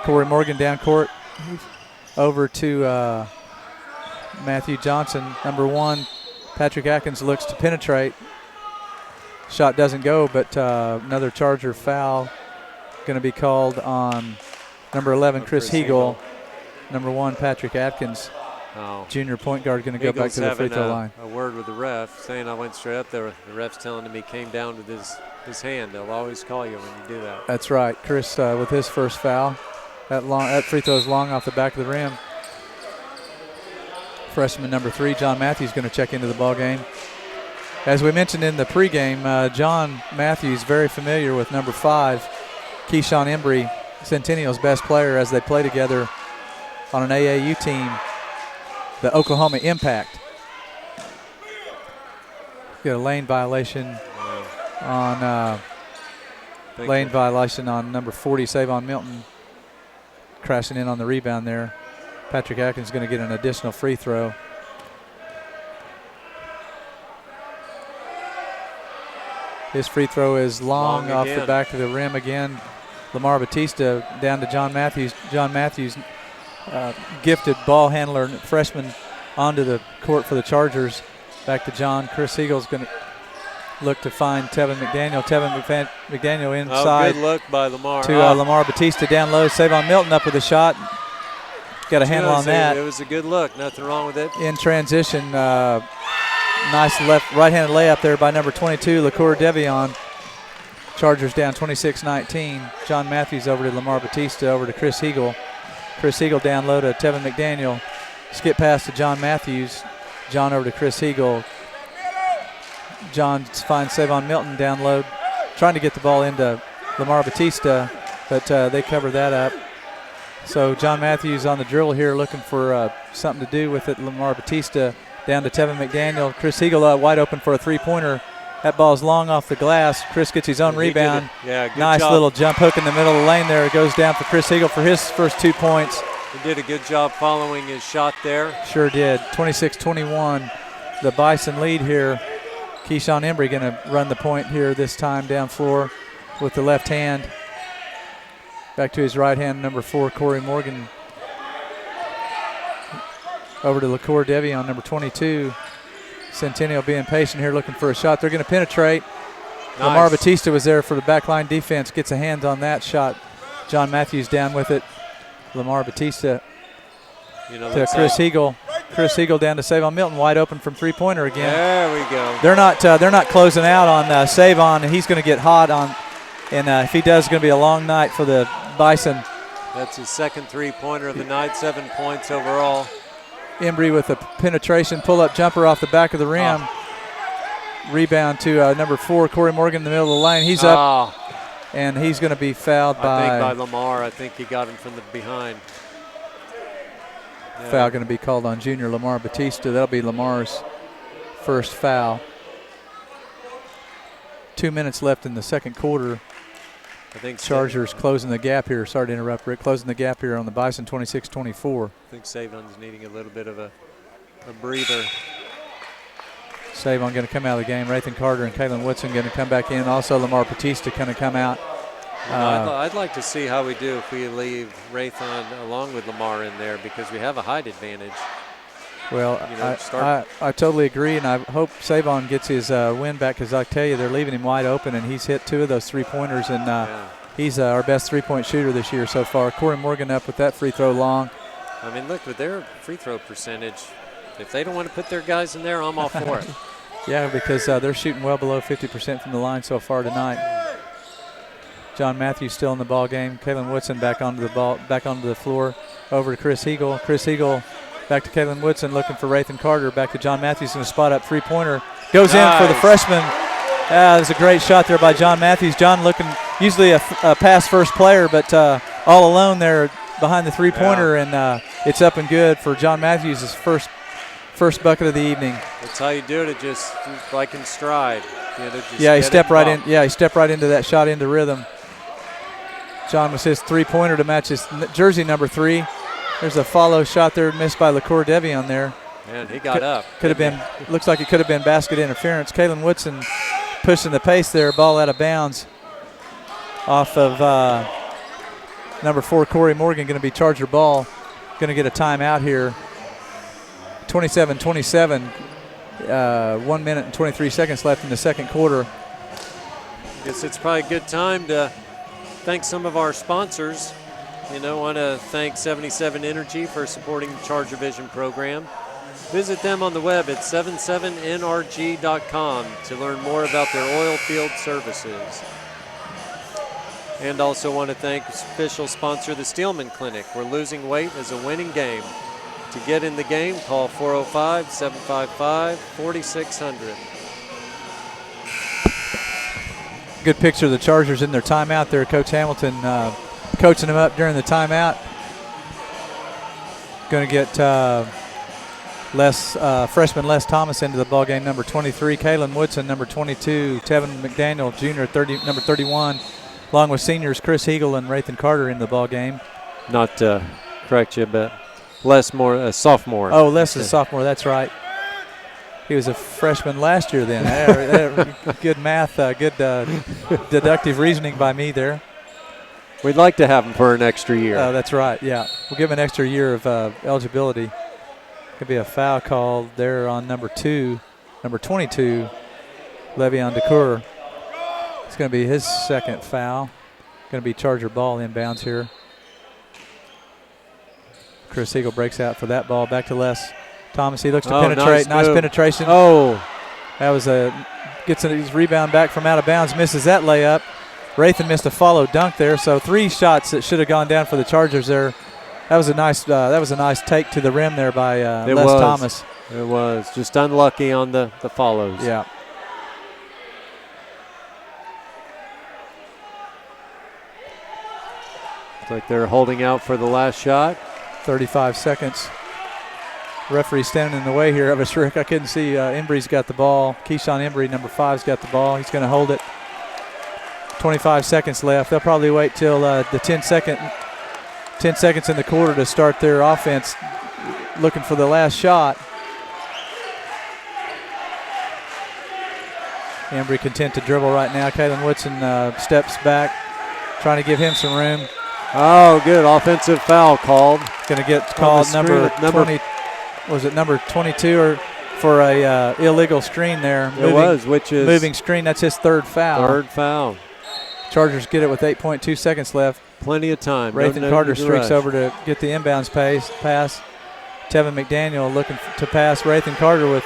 Corey Morgan down court. Over to Matthew Johnson, number 1. Patrick Atkins looks to penetrate. Shot doesn't go, but another Charger foul going to be called on number 11, Chris Heagle. Number 1, Patrick Atkins. Junior point guard going to go back to the free throw line. A word with the ref saying I went straight up there. The ref's telling him he came down with his hand. They'll always call you when you do that. That's right. Chris with his first foul. That free throw is long off the back of the rim. Freshman number 3, John Matthews, going to check into the ball game. As we mentioned in the pregame, John Matthews very familiar with number 5, Keyshawn Embry, Centennial's best player as they play together on an AAU team, the Oklahoma Impact. Got a lane violation on number 40, Savon Milton, crashing in on the rebound there. Patrick Atkins going to get an additional free throw. His free throw is long off the back of the rim again. Lamar Batista down to John Matthews. John Matthews, gifted ball handler, freshman, onto the court for the Chargers. Back to John. Chris Heagle's going to look to find Tevin McDaniel. Tevin McDaniel inside. Good look by Lamar. To Lamar Batista down low. Savon Milton up with a shot. Got a handle on that. It was a good look. Nothing wrong with it. In transition, nice right-handed layup there by number 22, Lacour Devion. Chargers down 26-19. John Matthews over to Lamar Batista, over to Chris Heagle. Chris Eagle down low to Tevin McDaniel. Skip pass to John Matthews. John over to Chris Eagle. John finds Savon Milton down low, trying to get the ball into Lamar Batista, but they cover that up. So John Matthews on the drill here looking for something to do with it. Lamar Batista down to Tevin McDaniel. Chris Eagle wide open for a three-pointer. That ball's long off the glass. Chris gets his own rebound. Good nice job. Little jump hook in the middle of the lane there. It goes down for Chris Eagle for his first 2 points. He did a good job following his shot there. Sure did. 26-21, the Bison lead here. Keyshawn Embry going to run the point here this time down floor with the left hand. Back to his right hand, number 4, Corey Morgan. Over to LaCour Devion, number 22. Centennial being patient here, looking for a shot. They're going to penetrate. Nice. Lamar Batista was there for the backline defense, gets a hand on that shot. John Matthews down with it. Lamar Batista to Chris Eagle. Chris Eagle down to Savon Milton, wide open from three-pointer again. There we go. They're not closing out on Savon, and he's going to get hot on. And if he does, it's going to be a long night for the Bison. That's his second three-pointer of the night, 7 points overall. Embry with a penetration pull-up jumper off the back of the rim. Rebound to number 4, Corey Morgan in the middle of the lane. He's up, and he's going to be fouled by Lamar. I think he got him from the behind. Yeah. Foul going to be called on junior Lamar Batista. That'll be Lamar's first foul. 2 minutes left in the second quarter. I think Chargers closing the gap here. Sorry to interrupt, Rick. Closing the gap here on the Bison, 26-24. I think Savon's needing a little bit of a breather. Savon going to come out of the game. Rathan Carter and Kalen Woodson going to come back in. Also Lamar Batista going to come out. I'd like to see how we do if we leave Rathan along with Lamar in there, because we have a height advantage. Well, I totally agree, and I hope Savon gets his win back, because I tell you, they're leaving him wide open, and he's hit 2 of those three-pointers, and he's our best three-point shooter this year so far. Corey Morgan up with that free throw long. I mean, look, with their free throw percentage, if they don't want to put their guys in there, I'm all for it. Yeah, because they're shooting well below 50% from the line so far tonight. John Matthews still in the ball game. Kalen Woodson back onto the floor. Over to Chris Eagle. Chris Eagle back to Kalen Woodson, looking for Rathan Carter. Back to John Matthews in a spot up three-pointer. Goes in for the freshman. That was a great shot there by John Matthews. John looking usually a pass-first player, but all alone there behind the three-pointer, and it's up and good for John Matthews' his first bucket of the evening. That's how you do it. It just like in stride. He stepped right in. Yeah, he stepped right into that shot, into rhythm. John was his three-pointer to match his jersey number 3. There's a follow shot there missed by LaCour Devion there. And he got up. Could have been. Looks like it could have been basket interference. Kalen Woodson pushing the pace there. Ball out of bounds off of number 4, Corey Morgan. Going to be Charger ball. Going to get a timeout here. 27-27. 1 minute and 23 seconds left in the second quarter. Guess it's probably a good time to thank some of our sponsors. I want to thank 77 Energy for supporting the Charger Vision program. Visit them on the web at 77nrg.com to learn more about their oil field services. And also want to thank official sponsor, the Steelman Clinic, where losing weight is a winning game. To get in the game, call 405-755-4600. Good picture of the Chargers in their timeout there. Coach Hamilton coaching them up during the timeout. Going to get freshman Les Thomas into the ballgame, number 23. Kalen Woodson, number 22. Tevin McDaniel, junior, number 31. Along with seniors Chris Eagle and Rathan Carter in the ballgame. Not to correct you, but Les Moore, a sophomore. Oh, Les is a sophomore. That's right. He was a freshman last year then. Good math, good deductive reasoning by me there. We'd like to have him for an extra year. That's right, yeah. We'll give him an extra year of eligibility. Could be a foul called there on number 22, Le'Veon DeCoeur. It's going to be his second foul. Going to be Charger ball inbounds here. Chris Eagle breaks out for that ball. Back to Les Thomas. He looks to penetrate. Nice penetration. Oh. That was gets his rebound back from out of bounds. Misses that layup. Rathan missed a follow dunk there. So 3 shots that should have gone down for the Chargers there. That was a nice take to the rim there by Les Thomas. It was just unlucky on the follows. Yeah. Looks like they're holding out for the last shot. 35 seconds. Referee standing in the way here of us, Rick. I couldn't see. Embry's got the ball. Keyshawn Embry, number 5's got the ball. He's going to hold it. 25 seconds left. They'll probably wait till the 10 seconds in the quarter to start their offense, looking for the last shot. Embry content to dribble right now. Kalen Woodson steps back, trying to give him some room. Oh, good offensive foul called. Going to get called number 20. Was it number 22 or for a illegal screen there? Which is moving screen. That's his third foul. Third foul. Chargers get it with 8.2 seconds left. Plenty of time. Rathan Carter streaks over to get the inbounds pass. Tevin McDaniel looking to pass. Rathan Carter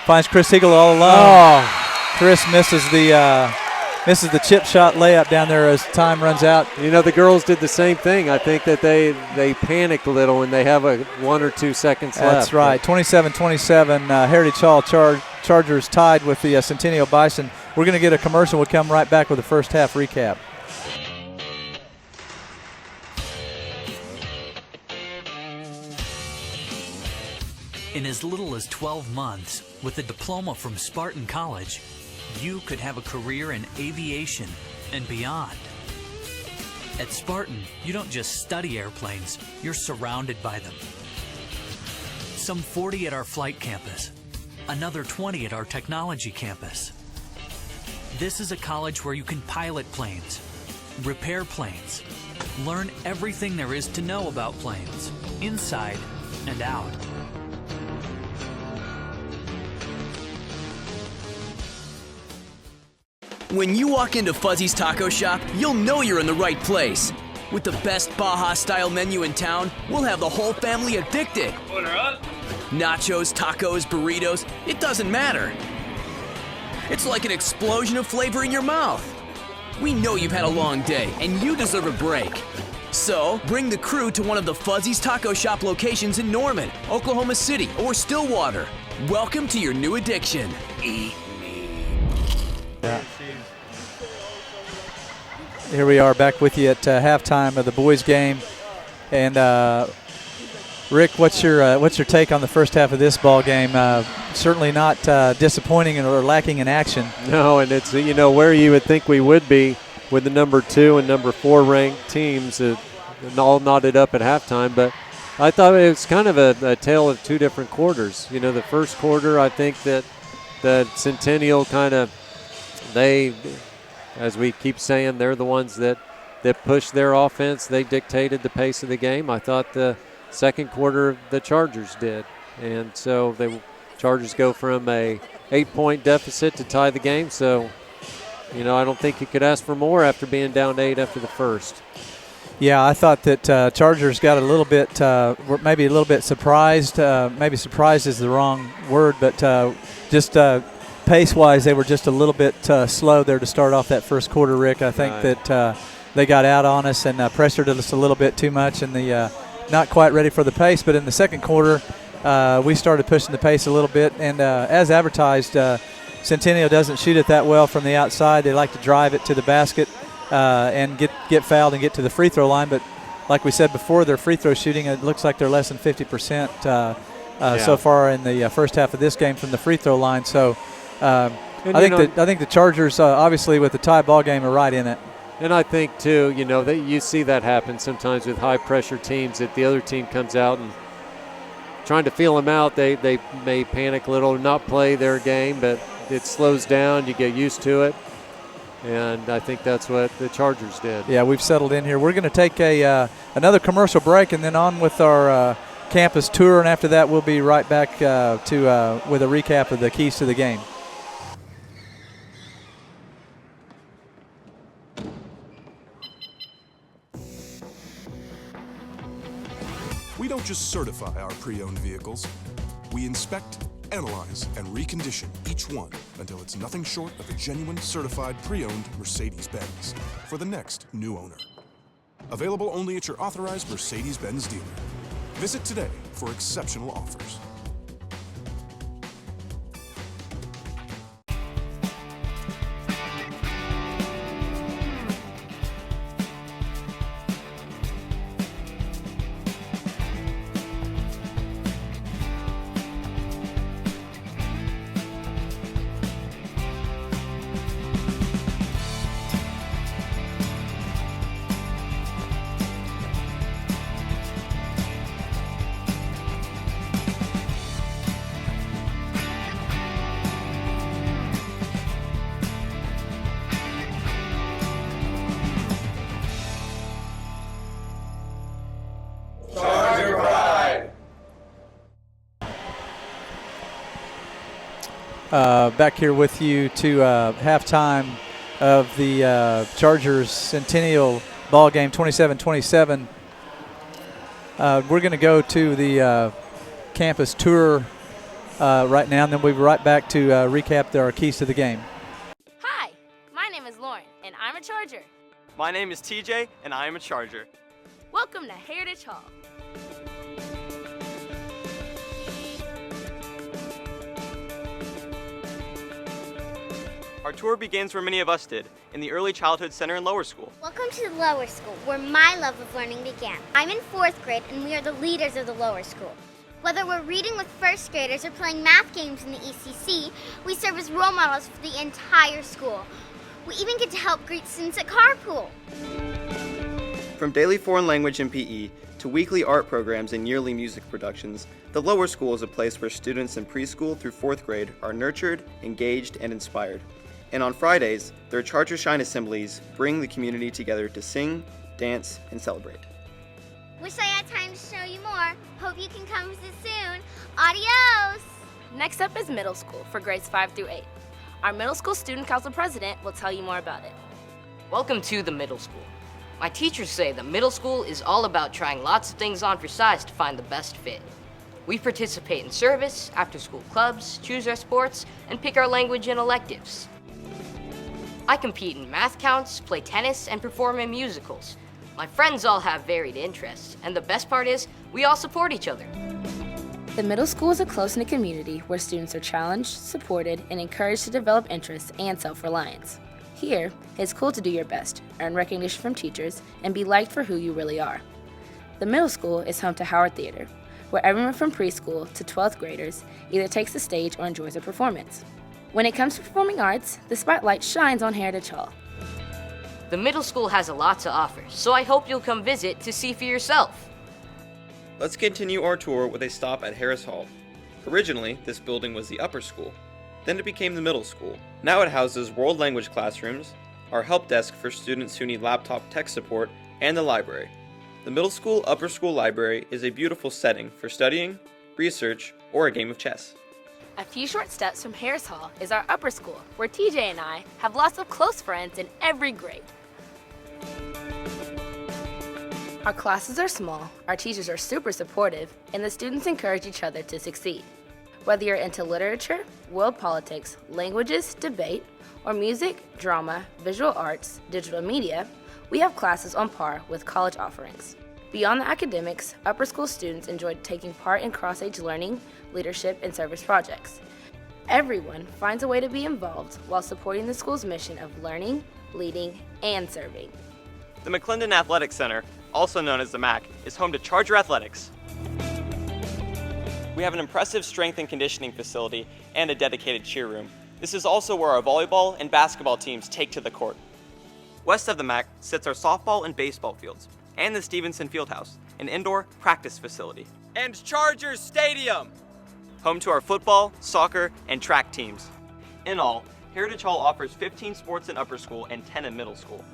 finds Chris Eagle all alone. Oh. Chris misses the chip shot layup down there as time runs out. You know, the girls did the same thing. I think that they panic a little when they have 1 or 2 seconds left. That's right. 27-27. Heritage Hall Chargers tied with the Centennial Bison. We're going to get a commercial. We'll come right back with the first half recap. In as little as 12 months, with a diploma from Spartan College, you could have a career in aviation and beyond. At Spartan, you don't just study airplanes, you're surrounded by them. Some 40 at our flight campus, another 20 at our technology campus. This is a college where you can pilot planes, repair planes, learn everything there is to know about planes, inside and out. When you walk into Fuzzy's Taco Shop, you'll know you're in the right place. With the best Baja-style menu in town, we'll have the whole family addicted. Order up. Nachos, tacos, burritos, it doesn't matter. It's like an explosion of flavor in your mouth. We know you've had a long day, and you deserve a break. So, bring the crew to one of the Fuzzy's Taco Shop locations in Norman, Oklahoma City, or Stillwater. Welcome to your new addiction. Eat me. Yeah. Here we are back with you at halftime of the boys' game, and Rick, what's your take on the first half of this ball game? Certainly not disappointing or lacking in action. No, and it's where you would think we would be with the number 2 and number 4 ranked teams all knotted up at halftime. But I thought it was kind of a tale of 2 different quarters. The first quarter, I think that Centennial kind of as we keep saying, they're the ones that pushed their offense. They dictated the pace of the game. I thought the second quarter the Chargers did. And so the Chargers go from a 8-point deficit to tie the game. So, I don't think you could ask for more after being down 8 after the first. Yeah, I thought that Chargers got a little bit, maybe a little bit surprised. Maybe surprised is the wrong word, but just pace-wise, they were just a little bit slow there to start off that first quarter, Rick. I think that they got out on us and pressured us a little bit too much, and not quite ready for the pace. But in the second quarter, we started pushing the pace a little bit. And as advertised, Centennial doesn't shoot it that well from the outside. They like to drive it to the basket and get fouled and get to the free throw line. But like we said before, their free throw shooting, it looks like they're less than 50% so far in the first half of this game from the free throw line. So I think the Chargers, obviously with the tie ball game, are right in it. And I think too, you see that happen sometimes with high pressure teams, that the other team comes out and trying to feel them out. They may panic a little, not play their game, but it slows down. You get used to it. And I think that's what the Chargers did. Yeah, we've settled in here. We're going to take another commercial break and then on with our campus tour. And after that, we'll be right back with a recap of the keys to the game. We don't just certify our pre-owned vehicles. We inspect, analyze, and recondition each one until it's nothing short of a genuine certified pre-owned Mercedes-Benz for the next new owner. Available only at your authorized Mercedes-Benz dealer. Visit today for exceptional offers. Back here with you to halftime of the Chargers Centennial ball game, 27-27. We're going to go to the campus tour right now, and then we'll be right back to recap our keys to the game. Hi, my name is Lauren, and I'm a Charger. My name is TJ, and I am a Charger. Welcome to Heritage Hall. Our tour begins where many of us did, in the Early Childhood Center in Lower School. Welcome to the Lower School, where my love of learning began. I'm in 4th grade, and we are the leaders of the Lower School. Whether we're reading with first graders or playing math games in the ECC, we serve as role models for the entire school. We even get to help greet students at carpool. From daily foreign language and PE to weekly art programs and yearly music productions, the Lower School is a place where students in preschool through 4th grade are nurtured, engaged, and inspired. And on Fridays, their Charger Shine assemblies bring the community together to sing, dance, and celebrate. Wish I had time to show you more. Hope you can come visit soon. Adios! Next up is middle school for grades 5 through 8. Our middle school student council president will tell you more about it. Welcome to the middle school. My teachers say the middle school is all about trying lots of things on for size to find the best fit. We participate in service, after-school clubs, choose our sports, and pick our language and electives. I compete in math counts, play tennis, and perform in musicals. My friends all have varied interests, and the best part is, we all support each other. The middle school is a close-knit community where students are challenged, supported, and encouraged to develop interests and self-reliance. Here, it's cool to do your best, earn recognition from teachers, and be liked for who you really are. The middle school is home to Howard Theater, where everyone from preschool to 12th graders either takes the stage or enjoys a performance. When it comes to performing arts, the spotlight shines on Heritage Hall. The middle school has a lot to offer, so I hope you'll come visit to see for yourself. Let's continue our tour with a stop at Harris Hall. Originally, this building was the upper school. Then it became the middle school. Now it houses world language classrooms, our help desk for students who need laptop tech support, and the library. The middle school upper school library is a beautiful setting for studying, research, or a game of chess. A few short steps from Harris Hall is our upper school, where TJ and I have lots of close friends in every grade. Our classes are small, our teachers are super supportive, and the students encourage each other to succeed. Whether you're into literature, world politics, languages, debate, or music, drama, visual arts, digital media, we have classes on par with college offerings. Beyond the academics, upper school students enjoy taking part in cross-age learning, leadership, and service projects. Everyone finds a way to be involved while supporting the school's mission of learning, leading, and serving. The McClendon Athletic Center, also known as the MAC, is home to Charger Athletics. We have an impressive strength and conditioning facility and a dedicated cheer room. This is also where our volleyball and basketball teams take to the court. West of the MAC sits our softball and baseball fields, and the Stevenson Fieldhouse, an indoor practice facility. And Chargers Stadium, home to our football, soccer, and track teams. In all, Heritage Hall offers 15 sports in upper school and 10 in middle school.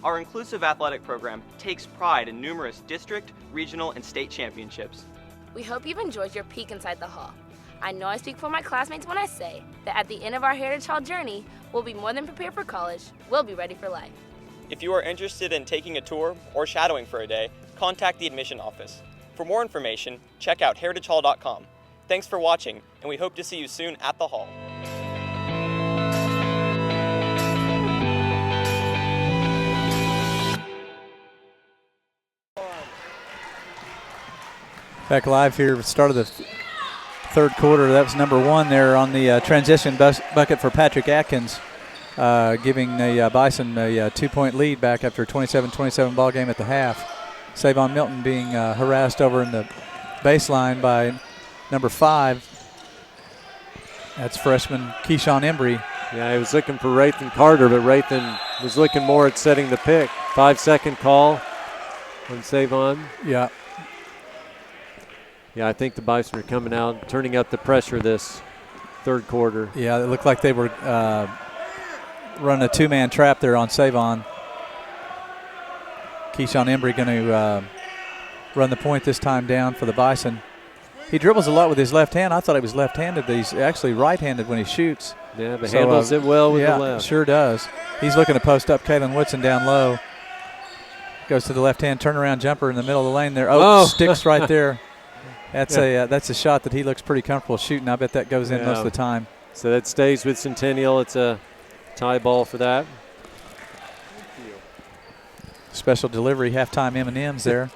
Our inclusive athletic program takes pride in numerous district, regional, and state championships. We hope you've enjoyed your peek inside the hall. I know I speak for my classmates when I say that at the end of our Heritage Hall journey, we'll be more than prepared for college, we'll be ready for life. If you are interested in taking a tour or shadowing for a day, contact the admission office. For more information, check out heritagehall.com. Thanks for watching, and we hope to see you soon at the hall. Back live here, start of the third quarter. That was number 1 there on the transition bucket for Patrick Atkins, giving the Bison a 2-point lead back after a 27-27 ball game at the half. Savon Milton being harassed over in the baseline by number 5. That's freshman Keyshawn Embry. Yeah, he was looking for Rathan Carter, but Rathan was looking more at setting the pick. 5-second call on Savon. Yeah. Yeah, I think the Bison are coming out, turning up the pressure this third quarter. Yeah, it looked like they were running a 2-man trap there on Savon. Keyshawn Embry going to run the point this time down for the Bison. He dribbles a lot with his left hand. I thought he was left-handed, but he's actually right-handed when he shoots. Yeah, but handles it well with the left. Sure does. He's looking to post up Kalen Woodson down low. Goes to the left-hand turnaround jumper in the middle of the lane there. Oh, sticks right there. That's a shot that he looks pretty comfortable shooting. I bet that goes in most of the time. So that stays with Centennial. It's a tie ball for that. Special delivery, halftime M&Ms there.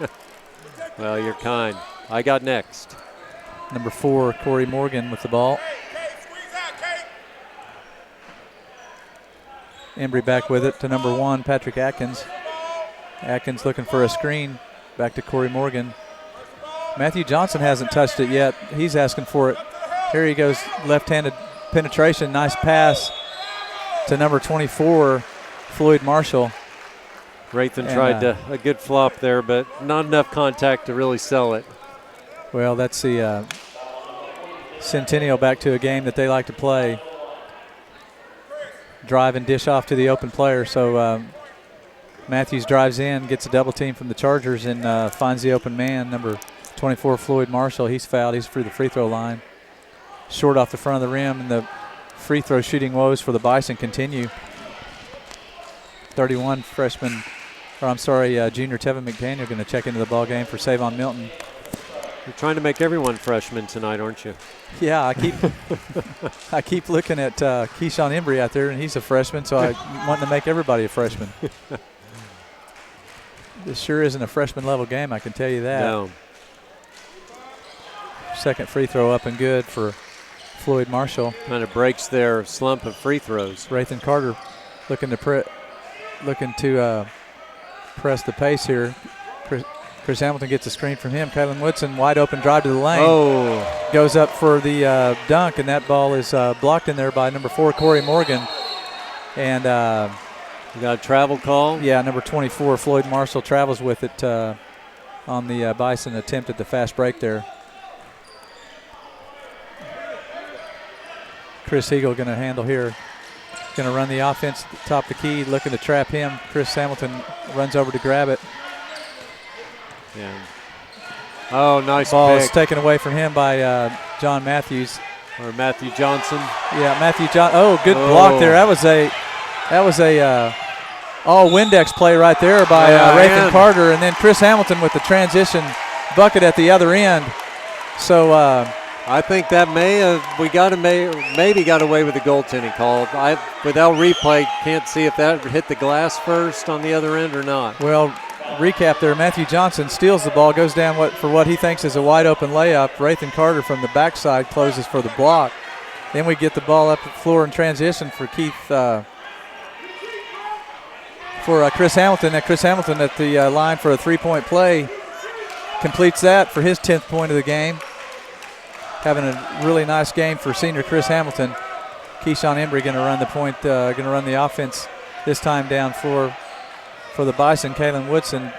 Well, you're kind. I got next. Number 4, Corey Morgan with the ball. Embry back with it to number 1, Patrick Atkins. Atkins looking for a screen. Back to Corey Morgan. Matthew Johnson hasn't touched it yet. He's asking for it. Here he goes, left-handed penetration. Nice pass to number 24, Floyd Marshall. Rathan tried a good flop there, but not enough contact to really sell it. Well, that's the Centennial back to a game that they like to play. Drive and dish off to the open player. So Matthews drives in, gets a double team from the Chargers, and finds the open man, number 24, Floyd Marshall. He's fouled. He's through the free throw line. Short off the front of the rim, and the free throw shooting woes for the Bison continue. 31 freshman, junior Tevin McDaniel going to check into the ball game for Savon Milton. You're trying to make everyone freshmen tonight, aren't you? Yeah, I keep looking at Keyshawn Embry out there, and he's a freshman, so I want to make everybody a freshman. This sure isn't a freshman level game, I can tell you that. No. Second free throw up and good for Floyd Marshall. Kind of breaks their slump of free throws. Rathan Carter looking to press the pace here. Chris Hamilton gets a screen from him. Kalen Woodson, wide open drive to the lane. Oh. Goes up for the dunk, and that ball is blocked in there by number 4, Corey Morgan. And you got a travel call? Yeah, number 24, Floyd Marshall, travels with it on the Bison attempt at the fast break there. Chris Eagle going to handle here. Going to run the offense at the top of the key, looking to trap him. Chris Hamilton runs over to grab it. Yeah. Oh, nice ball pick. Is taken away from him by John Matthews. Or Matthew Johnson. Yeah, Matthew Johnson. Oh, good block there. That was a all Windex play right there by Rathan Carter, and then Chris Hamilton with the transition bucket at the other end. So I think that maybe got away with the goaltending call. Without replay, can't see if that hit the glass first on the other end or not. Well, recap there. Matthew Johnson steals the ball, goes down for what he thinks is a wide open layup. Rathan Carter from the backside closes for the block. Then we get the ball up the floor in transition for Chris Hamilton. Chris Hamilton at the line for a three-point play. Completes that for his 10th point of the game. Having a really nice game for senior Chris Hamilton. Keyshawn Embry going to run the point, going to run the offense this time down floor for the Bison. Kalen Woodson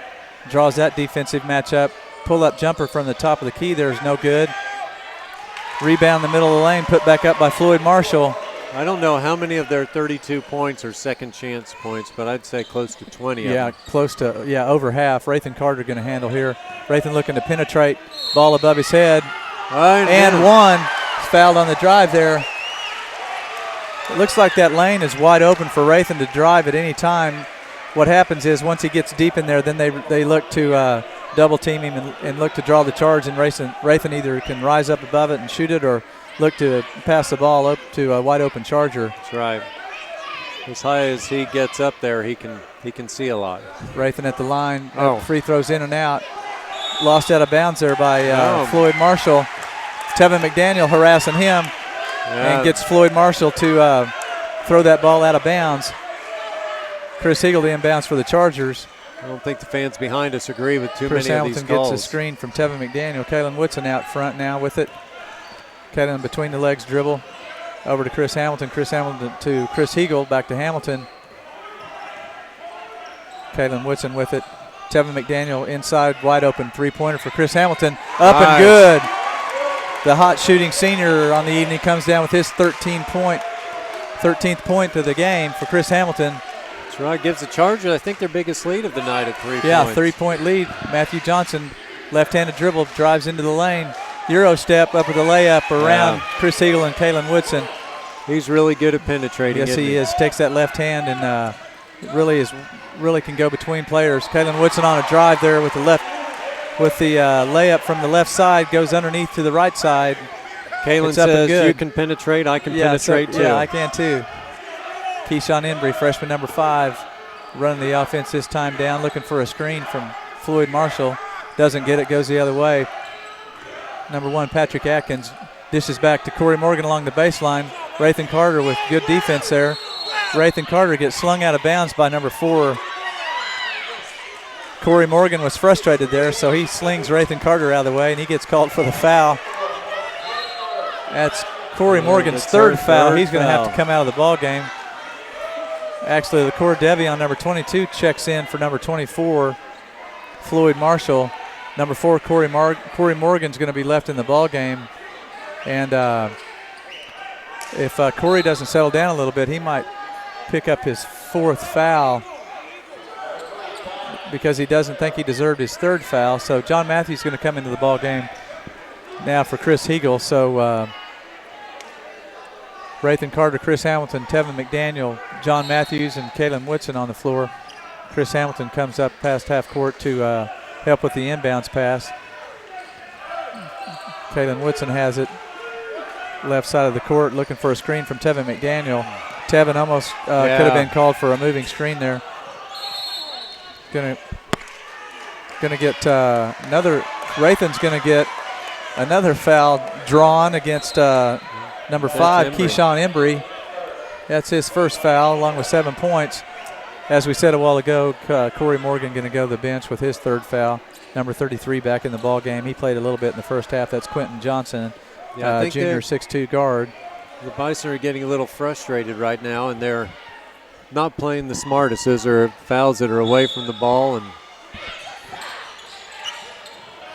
draws that defensive matchup. Pull-up jumper from the top of the key there is no good. Rebound in the middle of the lane, put back up by Floyd Marshall. I don't know how many of their 32 points are second chance points, but I'd say close to 20 Yeah, of them. close to, over half. Rathan Carter going to handle here. Rathan looking to penetrate, ball above his head. And one. Fouled on the drive there. It looks like that lane is wide open for Rathan to drive at any time. What happens is once he gets deep in there, then they look to double team him and look to draw the charge, and Rathan either can rise up above it and shoot it or look to pass the ball up to a wide open Charger. That's right. As high as he gets up there, he can see a lot. Rathan at the line. Free throws in and out. Lost out of bounds there by Floyd Marshall. Tevin McDaniel harassing him and gets Floyd Marshall to throw that ball out of bounds. Chris Eagle to inbounds for the Chargers. I don't think the fans behind us agree with too Chris many Hamilton of these calls. gets a screen from Tevin McDaniel. Kalen Woodson out front now with it. Kalen between the legs dribble over to Chris Hamilton. Chris Hamilton to Chris Eagle. Back to Hamilton. Kalen Woodson with it. Tevin McDaniel inside, wide open three-pointer for Chris Hamilton. Up and good. The hot shooting senior on the evening comes down with his 13th point of the game for Chris Hamilton. That's right. Gives the Chargers, I think, their biggest lead of the night at 3 points. Yeah, 3-point lead. Matthew Johnson, left-handed dribble, drives into the lane. Euro step up with a layup around Chris Eagle and Kalen Woodson. He's really good at penetrating. Yes, he is. Takes that left hand and really can go between players. Kalen Woodson on a drive there with the layup from the left side, goes underneath to the right side. Kalen says, you can penetrate, I can penetrate too. Yeah, I can too. Keyshawn Embry, freshman number 5, running the offense this time down, looking for a screen from Floyd Marshall. Doesn't get it, goes the other way. Number 1, Patrick Atkins, dishes back to Corey Morgan along the baseline. Rathan Carter with good defense there. Rathan Carter gets slung out of bounds by number 4. Corey Morgan was frustrated there, so he slings Rathan Carter out of the way, and he gets called for the foul. That's Corey Morgan's third foul. He's going to have to come out of the ball game. Actually, the Core Devi on number 22 checks in for number 24, Floyd Marshall. Number 4, Corey Morgan's going to be left in the ball game. And if Corey doesn't settle down a little bit, he might pick up his 4th foul because he doesn't think he deserved his 3rd foul. So John Matthews is going to come into the ball game now for Chris Eagle. So Rathan Carter, Chris Hamilton, Tevin McDaniel, John Matthews, and Kalen Woodson on the floor. Chris Hamilton comes up past half court to help with the inbounds pass. Kalen Woodson has it left side of the court, looking for a screen from Tevin McDaniel. Tevin almost could have been called for a moving screen there. Gonna get Rathan's gonna get another foul drawn against number 5, Keyshawn Embry. That's his first foul, along with 7 points. As we said a while ago, Corey Morgan going to go to the bench with his 3rd foul. Number 33 back in the ball game. He played a little bit in the first half. That's Quentin Johnson, junior 6'2" guard. The Bison are getting a little frustrated right now, and they're not playing the smartest. Those are fouls that are away from the ball. And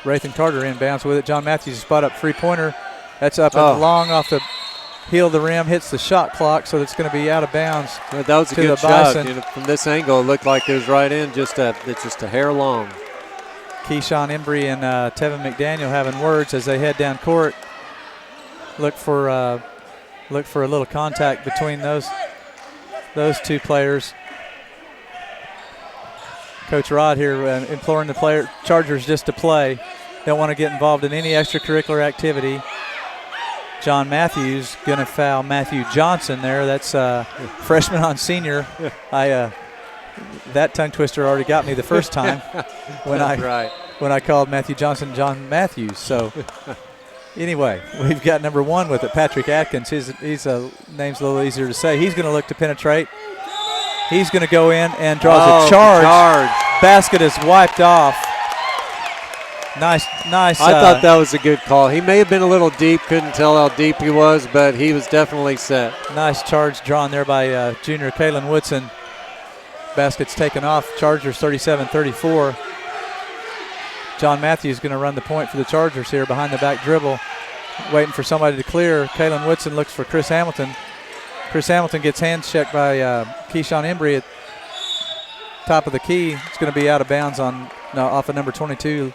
Rathan Carter inbounds with it. John Matthews spot up three-pointer. That's up and long off the heel of the rim, hits the shot clock, so it's going to be out of bounds. That was a good shot. From this angle, it looked like it was right in, it's just a hair long. Keyshawn Embry and Tevin McDaniel having words as they head down court. Look for a little contact between those two players. Coach Rod here imploring the Chargers just to play. Don't want to get involved in any extracurricular activity. John Matthews going to foul Matthew Johnson there. That's freshman on senior. That tongue twister already got me the first time when I called Matthew Johnson John Matthews. So anyway, we've got number 1 with it, Patrick Atkins. His name's a little easier to say. He's going to look to penetrate. He's going to go in and draws a charge. Basket is wiped off. Nice. I thought that was a good call. He may have been a little deep, couldn't tell how deep he was, but he was definitely set. Nice charge drawn there by junior Kalen Woodson. Basket's taken off. Chargers 37-34. John Matthews going to run the point for the Chargers here behind the back dribble, waiting for somebody to clear. Kalen Woodson looks for Chris Hamilton. Chris Hamilton gets hands checked by Keyshawn Embry at top of the key. It's going to be out of bounds off of number 22.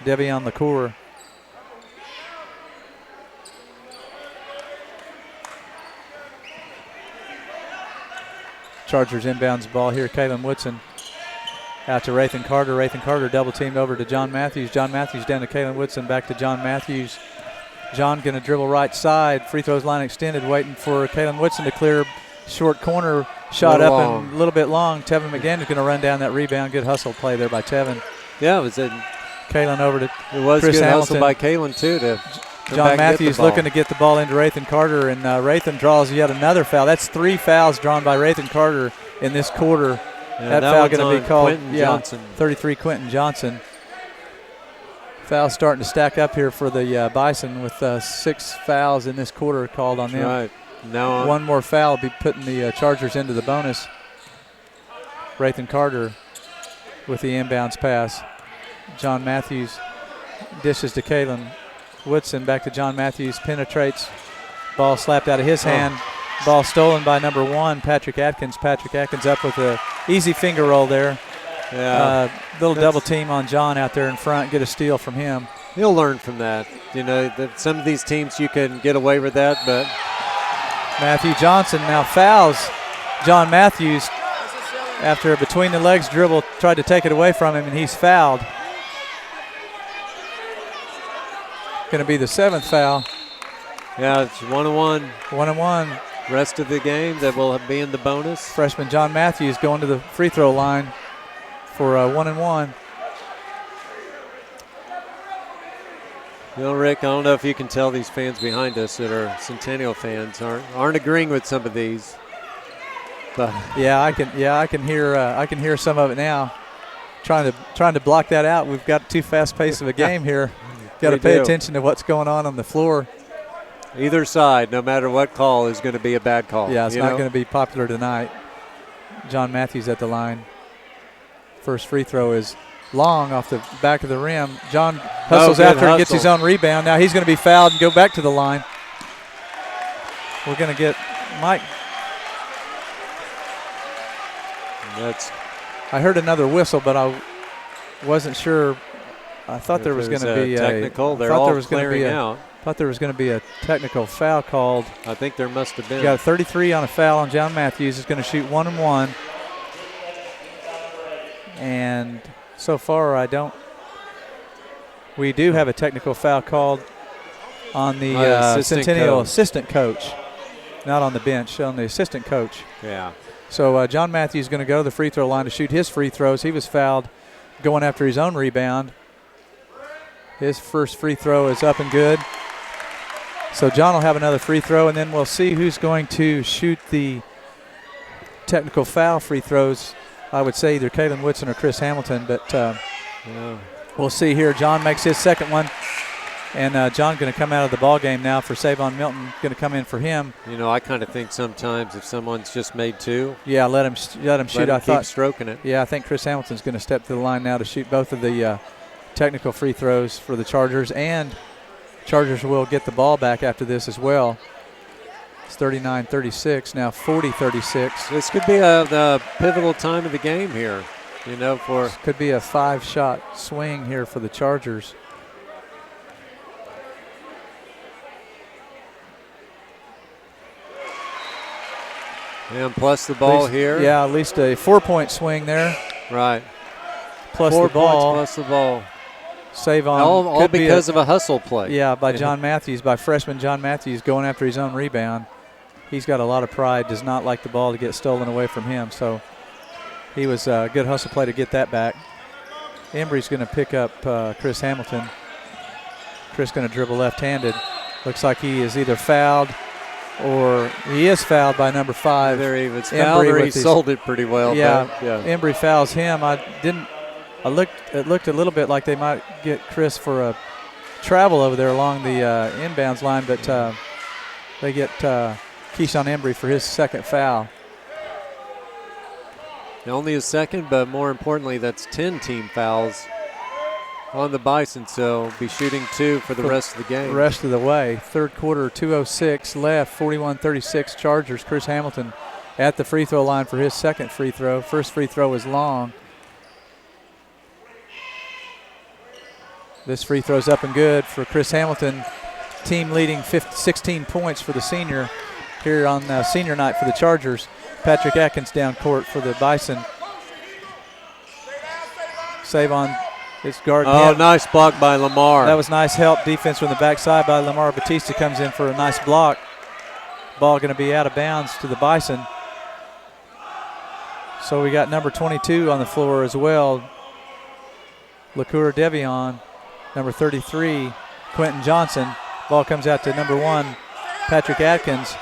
Devion LaCour. Chargers inbounds ball here. Kalen Woodson out to Rathan Carter. Rathan Carter double teamed over to John Matthews. John Matthews down to Kalen Woodson, back to John Matthews. John going to dribble right side. Free throws line extended, waiting for Kalen Woodson to clear. Short corner shot up and a little bit long. Tevin McDaniel is going to run down that rebound. Good hustle play there by Tevin. Yeah, it was a Kalen over to It was Chris good Hamilton. hustle by Kalen, too, to come John back and get the Matthews ball. looking to get the ball into Rathan Carter, and Rathan draws yet another foul. That's 3 fouls drawn by Rathan Carter in this quarter. Yeah, that foul one's going to on be called. Quentin Johnson. 33 Quentin Johnson. Fouls starting to stack up here for the Bison with 6 fouls in this quarter called on them. Right. Now one more foul will be putting the Chargers into the bonus. Rathan Carter with the inbounds pass. John Matthews dishes to Kalen Woodson. Back to John Matthews. Penetrates. Ball slapped out of his hand. Ball stolen by number 1, Patrick Atkins. Patrick Atkins up with a easy finger roll there. Yeah. Little double team on John out there in front. Get a steal from him. He'll learn from that. You know, that some of these teams you can get away with that, but Matthew Johnson now fouls John Matthews after a between-the-legs dribble, tried to take it away from him, and he's fouled. Going to be the 7th foul. Yeah, it's 1-1. 1-1. Rest of the game that will be in the bonus. Freshman John Matthews going to the free throw line for 1-1. You know, Rick, I don't know if you can tell these fans behind us that are Centennial fans aren't agreeing with some of these. But I can hear some of it now. Trying to block that out. We've got too fast pace of a game here. Got to pay attention to what's going on the floor. Either side, no matter what call, is going to be a bad call. Yeah, it's not going to be popular tonight. John Matthews at the line. First free throw is long off the back of the rim. John hustles after and gets his own rebound. Now he's going to be fouled and go back to the line. We're going to get Mike. I heard another whistle, but I wasn't sure. I thought there was going to be technical. They're all clearing out. Thought there was going to be a technical foul called. I think there must have been. You got a 33 on a foul on John Matthews. Is going to shoot 1-1. And so far, we do have a technical foul called on the Centennial assistant coach, not on the bench, on the assistant coach. Yeah. So John Matthews is going to go to the free throw line to shoot his free throws. He was fouled going after his own rebound. His first free throw is up and good. So John will have another free throw, and then we'll see who's going to shoot the technical foul free throws. I would say either Kalen Woodson or Chris Hamilton, but we'll see here. John makes his second one, and John's going to come out of the ball game now for Savon Milton. Going to come in for him. You know, I kind of think sometimes if someone's just made 2, let him shoot. I thought keep stroking it. Yeah, I think Chris Hamilton's going to step to the line now to shoot both of the technical free throws for the Chargers, and Chargers will get the ball back after this as well. It's 39-36, now 40-36. This could be the pivotal time of the game here, you know, for. This could be a 5-shot swing here for the Chargers. And plus the ball here. Yeah, at least a 4-point swing there. Right. Plus 4 the ball. points plus the ball. Save on. All because of a hustle play. Yeah, by John Matthews, by freshman John Matthews going after his own rebound. He's got a lot of pride, does not like the ball to get stolen away from him. So he was a good hustle play to get that back. Embry's going to pick up Chris Hamilton. Chris going to dribble left-handed. Looks like he is either fouled or he is fouled by number 5. Either he was fouled or he sold it pretty well. Yeah, but, Embry fouls him. It looked a little bit like they might get Chris for a travel over there along the inbounds line, but they get Keyshawn Embry for his second foul. Only his second, but more importantly, that's 10 team fouls on the Bison, so be shooting 2 for the rest of the game. Rest of the way. Third quarter, 2:06 left, 41-36 Chargers. Chris Hamilton at the free throw line for his second free throw. First free throw is long. This free throw's up and good for Chris Hamilton. Team leading 16 points for the senior here on senior night for the Chargers. Patrick Atkins down court for the Bison. Save on his guard. Oh, nice block by Lamar. That was nice help. Defense from the backside by Lamar Batista comes in for a nice block. Ball going to be out of bounds to the Bison. So we got number 22 on the floor as well. LaCour Devion, number 33, Quentin Johnson. Ball comes out to number 1, Patrick Atkins.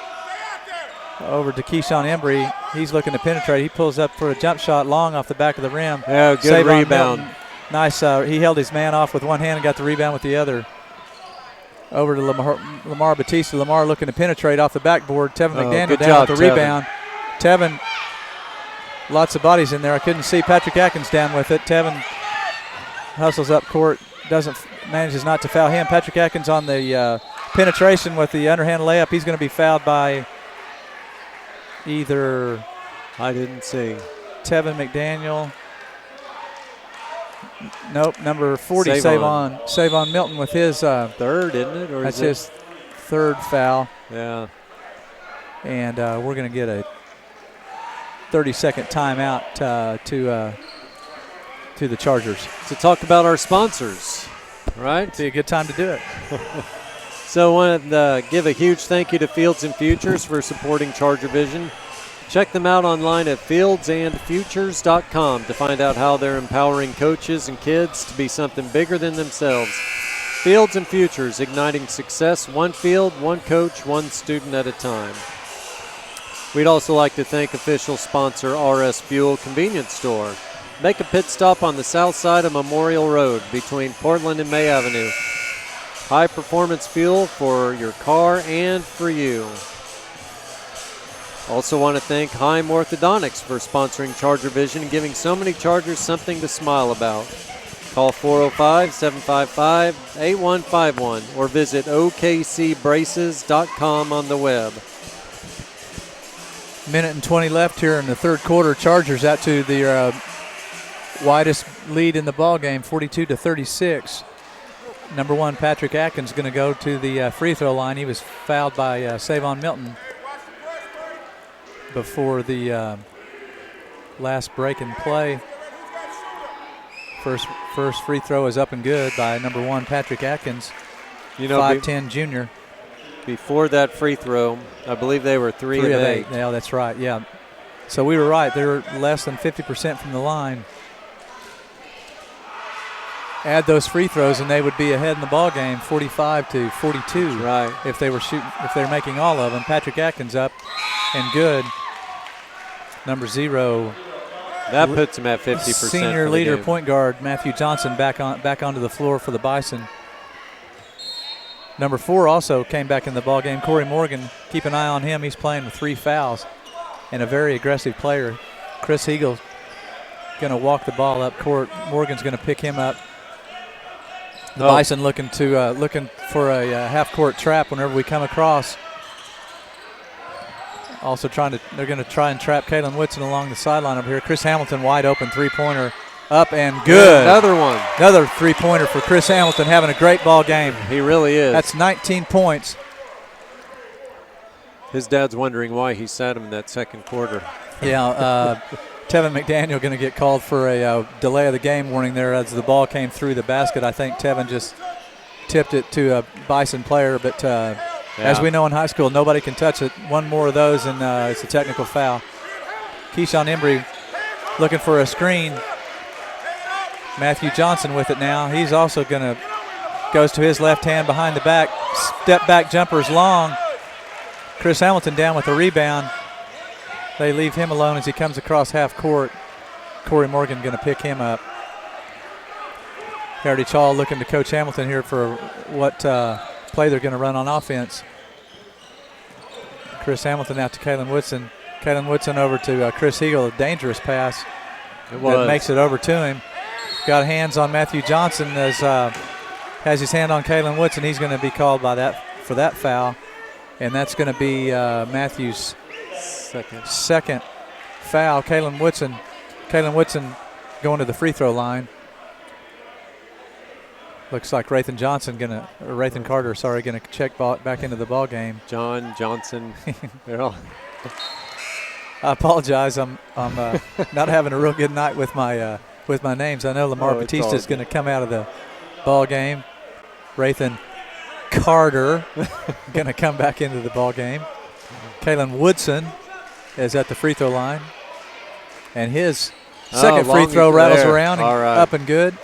Over to Keyshawn Embry. He's looking to penetrate. He pulls up for a jump shot long off the back of the rim. Yeah, good Save on rebound. Milton. Nice. He held his man off with one hand and got the rebound with the other. Over to Lamar Batista. Lamar looking to penetrate off the backboard. Tevin McDaniel good down job, with the Tevin. rebound. Tevin, lots of bodies in there. I couldn't see Patrick Atkins down with it. Tevin hustles up court. Manages not to foul him. Patrick Atkins on the penetration with the underhand layup. He's going to be fouled by either I didn't see Tevin McDaniel. Nope, number 40, Savon Milton with his third, isn't it? Or that's is it? his third foul. Yeah. And we're going to get a 30-second timeout to the Chargers. To talk about our sponsors, right? It'd be a good time to do it. So I want to give a huge thank you to Fields and Futures for supporting Charger Vision. Check them out online at fieldsandfutures.com to find out how they're empowering coaches and kids to be something bigger than themselves. Fields and Futures, igniting success one field, one coach, one student at a time. We'd also like to thank official sponsor RS Fuel Convenience Store. Make a pit stop on the south side of Memorial Road between Portland and May Avenue. High performance fuel for your car and for you. Also want to thank Heim Orthodontics for sponsoring Charger Vision and giving so many Chargers something to smile about. Call 405-755-8151 or visit okcbraces.com on the web. Minute and 20 left here in the third quarter. Chargers out to the widest lead in the ball game, 42-36. Number 1, Patrick Atkins, going to go to the free throw line. He was fouled by Savon Milton before the last break in play. First free throw is up and good by number 1, Patrick Atkins, 5'10" junior. Before that free throw, I believe they were 3 of 8. Yeah, that's right, yeah. So we were right. They were less than 50% from the line. Add those free throws and they would be ahead in the ball game, 45-42. Right. If they were making all of them. Patrick Atkins up and good. Number 0. That puts him at 50%. Senior leader point guard Matthew Johnson back onto the floor for the Bison. Number 4 also came back in the ball game. Corey Morgan, keep an eye on him. He's playing with 3 fouls and a very aggressive player. Chris Eagle going to walk the ball up court. Morgan's going to pick him up. The Bison looking for a half-court trap whenever we come across. Also they're going to try and trap Kalen Whitson along the sideline over here. Chris Hamilton wide open three-pointer up and good. Another one. Another three-pointer for Chris Hamilton, having a great ball game. He really is. That's 19 points. His dad's wondering why he sat him in that second quarter. Yeah, Tevin McDaniel going to get called for a delay of the game warning there as the ball came through the basket. I think Tevin just tipped it to a Bison player, but as we know in high school, nobody can touch it. One more of those and it's a technical foul. Keyshawn Embry looking for a screen. Matthew Johnson with it now. He's also goes to his left hand behind the back. Step back jumper's long. Chris Hamilton down with a rebound. They leave him alone as he comes across half court. Corey Morgan going to pick him up. Heritage Hall looking to Coach Hamilton here for what play they're going to run on offense. Chris Hamilton out to Kalen Woodson. Kalen Woodson over to Chris Eagle. A dangerous pass. That makes it over to him. Got hands on Matthew Johnson as has his hand on Kalen Woodson. He's going to be called for that foul. And that's going to be Matthew's second foul. Kalen Woodson going to the free throw line. Looks like Rathan Carter going to check back into the ball game. John Johnson. They're all. I apologize. I'm not having a real good night with my names. I know Lamar Batista is going to come out of the ball game. Rathan Carter going to come back into the ball game. Kalen Woodson is at the free throw line. And his second free throw rattles around and up and good.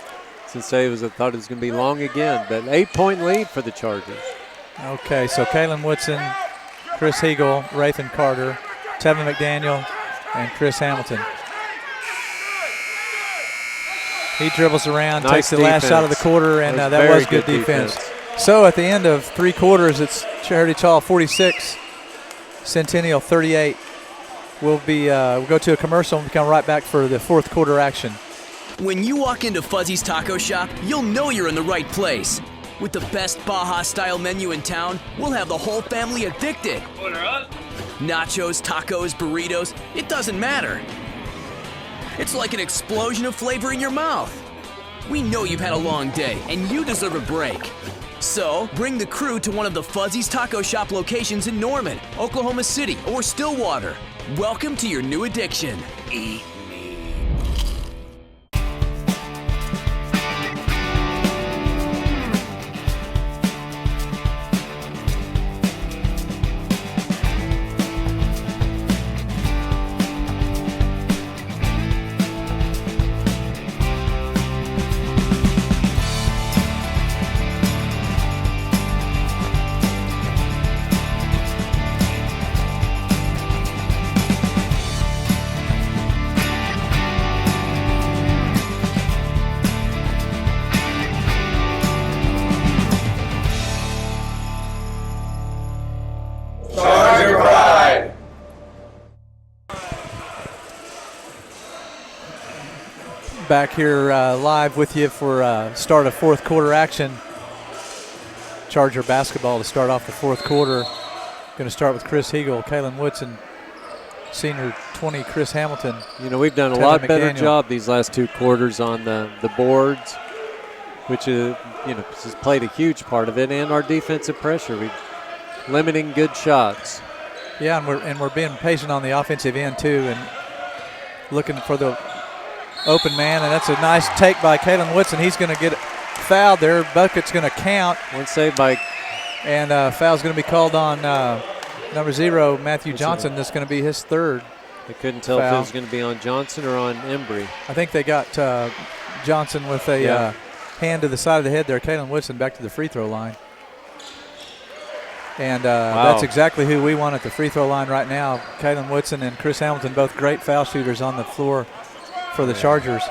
Cincinnati thought it was going to be long again, but 8-point lead for the Chargers. Okay, so Kalen Woodson, Chris Heagle, Rathan Carter, Tevin McDaniel, and Chris Hamilton. He dribbles around, Nice takes the last defense. shot of the quarter, and that Very was good defense. So at the end of 3 quarters, it's Heritage Hall 46, Centennial 38. We'll go to a commercial and come right back for the 4th quarter action. When you walk into Fuzzy's Taco Shop, you'll know you're in the right place. With the best Baja-style menu in town, we'll have the whole family addicted. Order up. Nachos, tacos, burritos, it doesn't matter. It's like an explosion of flavor in your mouth. We know you've had a long day, and you deserve a break. So, bring the crew to one of the Fuzzy's Taco Shop locations in Norman, Oklahoma City, or Stillwater. Welcome to your new addiction. Eat me. Back here live with you for start of 4th quarter action. Charger basketball to start off the 4th quarter. Going to start with Chris Heagle, Kalen Woodson, senior 20, Chris Hamilton. You know, we've done a lot better job these last 2 quarters on the boards, which has played a huge part of it, and our defensive pressure. We're limiting good shots. Yeah, and we're being patient on the offensive end too, and looking for the open man, and that's a nice take by Kalen Woodson. He's going to get fouled there. Bucket's going to count. One save by. And foul's going to be called on number 0, Matthew Johnson. That's going to be his 3rd. They couldn't tell if it was going to be on Johnson or on Embry. I think they got Johnson with a hand to the side of the head there. Kalen Woodson back to the free throw line. And that's exactly who we want at the free throw line right now. Kalen Woodson and Chris Hamilton, both great foul shooters on the floor for the Chargers.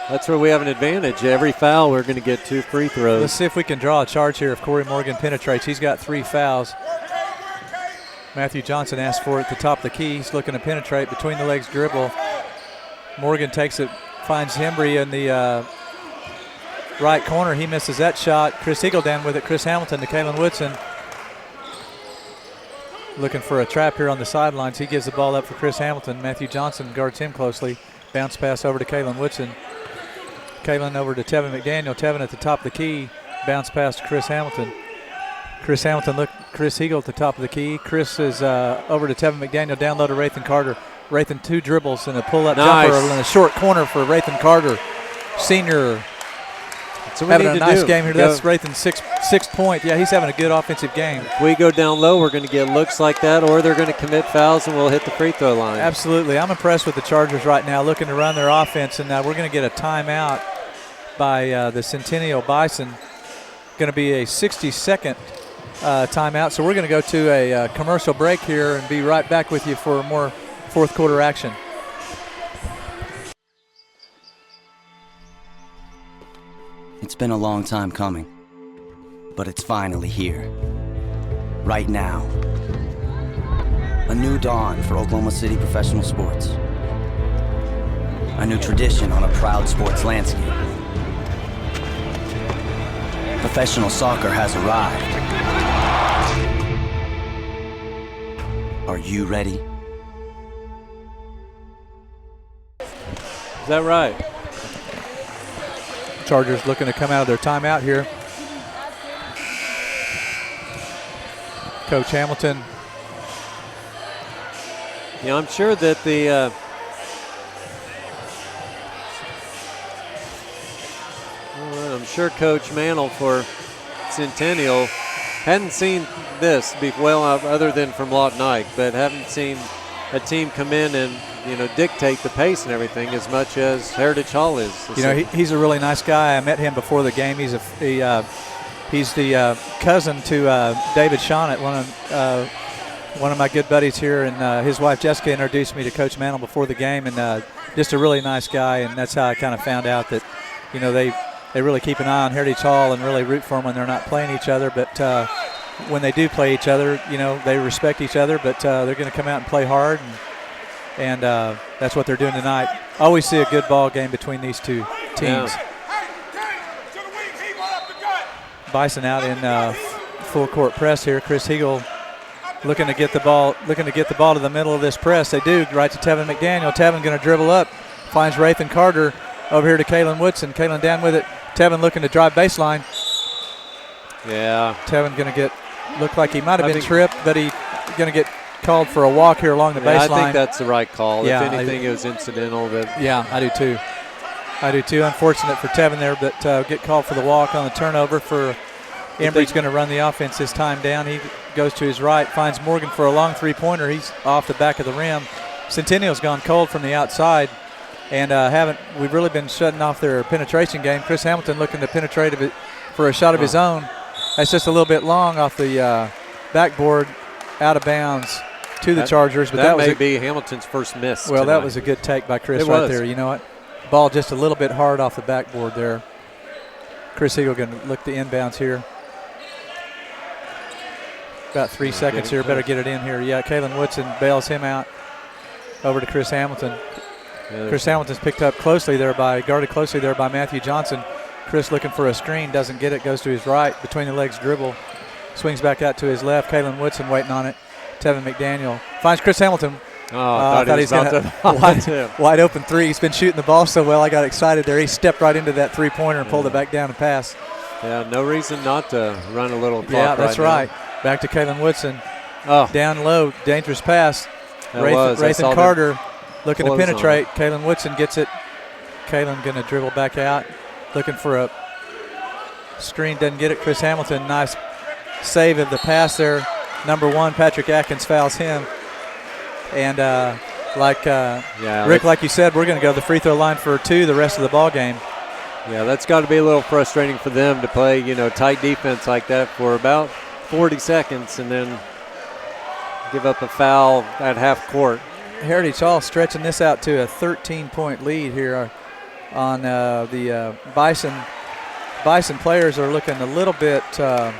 That's where we have an advantage. Every foul, we're going to get 2 free throws. Let's see if we can draw a charge here if Corey Morgan penetrates. He's got 3 fouls. Matthew Johnson asked for it at the top of the key. He's looking to penetrate, between the legs dribble. Morgan takes it, finds Hembry in the right corner. He misses that shot. Chris Heagle down with it. Chris Hamilton to Kalen Woodson. Looking for a trap here on the sidelines. He gives the ball up for Chris Hamilton. Matthew Johnson guards him closely. Bounce pass over to Kalen Woodson. Kalen over to Tevin McDaniel. Tevin at the top of the key. Bounce pass to Chris Hamilton. Chris Hamilton, Chris Heagle at the top of the key. Chris is over to Tevin McDaniel. Down low to Rathan Carter. Rathan 2 dribbles and a pull-up jumper in the short corner for Rathan Carter. Senior having a nice game here. That's Rathan's sixth point. Yeah, he's having a good offensive game. If we go down low, we're going to get looks like that, or they're going to commit fouls and we'll hit the free throw line. Absolutely. I'm impressed with the Chargers right now, looking to run their offense, and we're going to get a timeout by the Centennial Bison. Going to be a 60-second timeout, so we're going to go to a commercial break here and be right back with you for more 4th quarter action. It's been a long time coming, but it's finally here. Right now. A new dawn for Oklahoma City professional sports. A new tradition on a proud sports landscape. Professional soccer has arrived. Are you ready? Is that right? Chargers looking to come out of their timeout here. Coach Hamilton. Yeah, I'm sure that the I'm sure Coach Mantle for Centennial hadn't seen this other than from Lawton Ike, but haven't seen a team come in and, dictate the pace and everything as much as Heritage Hall is. He's a really nice guy. I met him before the game. He's the cousin to David Shawnutt, one of my good buddies here, and his wife Jessica introduced me to Coach Mantle before the game, and just a really nice guy. And that's how I kind of found out that, they really keep an eye on Heritage Hall and really root for them when they're not playing each other. But when they do play each other, they respect each other. But they're going to come out and play hard, and that's what they're doing tonight. Always see a good ball game between these two teams. Yeah. Bison out in full court press here. Chris Heagle looking to get the ball to the middle of this press. They do, right to Tevin McDaniel. Tevin going to dribble up, finds Rathan Carter over here to Kalen Woodson. Kalen down with it. Tevin looking to drive baseline. Yeah. Tevin going to look like he might have been tripped, but he's going to get called for a walk here along the baseline. I think that's the right call. Yeah, if anything, it was incidental. But yeah, I do too. Unfortunate for Tevin there, but get called for the walk on the turnover for Embry's going to run the offense this time down. He goes to his right, finds Morgan for a long three-pointer. He's off the back of the rim. Centennial's gone cold from the outside, and we've really been shutting off their penetration game. Chris Hamilton looking to penetrate for a shot of his own. That's just a little bit long off the backboard, out of bounds to the Chargers. But that may be Hamilton's first miss. Well, tonight. that was a good take by Chris right there. You know what? Ball just a little bit hard off the backboard there. Chris Heagle going to look the inbounds here. About 3 seconds here. Better get it in here. Yeah, Kalen Woodson bails him out. Over to Chris Hamilton. Yeah, Chris Hamilton's picked up guarded closely there by Matthew Johnson. Chris looking for a screen, doesn't get it, goes to his right, between the legs dribble. Swings back out to his left. Kalen Woodson waiting on it. Tevin McDaniel finds Chris Hamilton. I thought he was going to wide open three. He's been shooting the ball so well, I got excited there. He stepped right into that three-pointer and pulled it back down and pass. Yeah, no reason not to run a little clock. Yeah, that's right. Back to Kalen Woodson. Down low, dangerous pass. Rathan Carter looking to penetrate. Kalen Woodson gets it. Kalen going to dribble back out, looking for a screen, doesn't get it. Chris Hamilton, nice save of the pass there. Number 1, Patrick Atkins fouls him. And Rick, like you said, we're going to go to the free throw line for 2 the rest of the ball game. Yeah, that's got to be a little frustrating for them to play, tight defense like that for about 40 seconds and then give up a foul at half court. Heritage Hall stretching this out to a 13-point lead here on the Bison. Bison players are looking a little bit. They're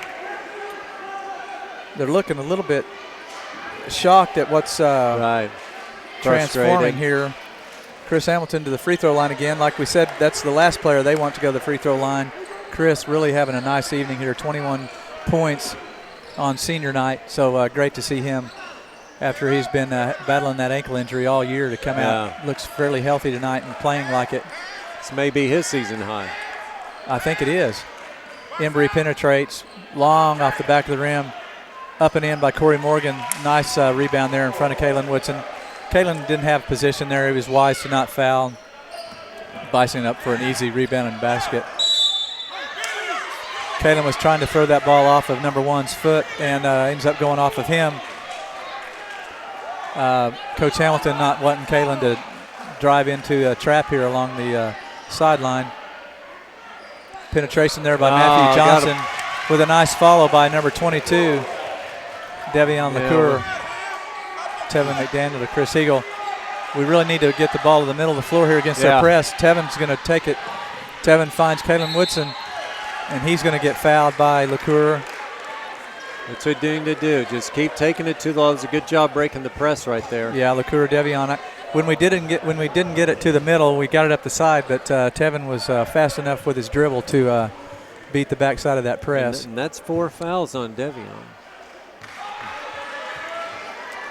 looking a little bit shocked at what's transforming here. Chris Hamilton to the free throw line again. Like we said, that's the last player they want to go to the free throw line. Chris really having a nice evening here. 21 points on senior night. So great to see him after he's been battling that ankle injury all year to come out. Looks fairly healthy tonight and playing like it. This may be his season high. I think it is. Embry penetrates long off the back of the rim. Up and in by Corey Morgan. Nice rebound there in front of Kalen Woodson. Kalen didn't have position there. He was wise to not foul. Bison up for an easy rebound and basket. Kalen was trying to throw that ball off of number 1's foot and ends up going off of him. Coach Hamilton not wanting Kalen to drive into a trap here along the sideline. Penetration there by Matthew Johnson with a nice follow by number 22, Devion LaCour. Tevin McDaniel to Chris Heagle. We really need to get the ball to the middle of the floor here against their press. Tevin's going to take it. Tevin finds Kalen Woodson, and he's going to get fouled by LaCour. That's what you need to do. Just keep taking it to the line. It was a good job breaking the press right there. Yeah, LaCour, Devion. When we didn't get it to the middle, we got it up the side, but Tevin was fast enough with his dribble to beat the backside of that press. And that's 4 fouls on Devion.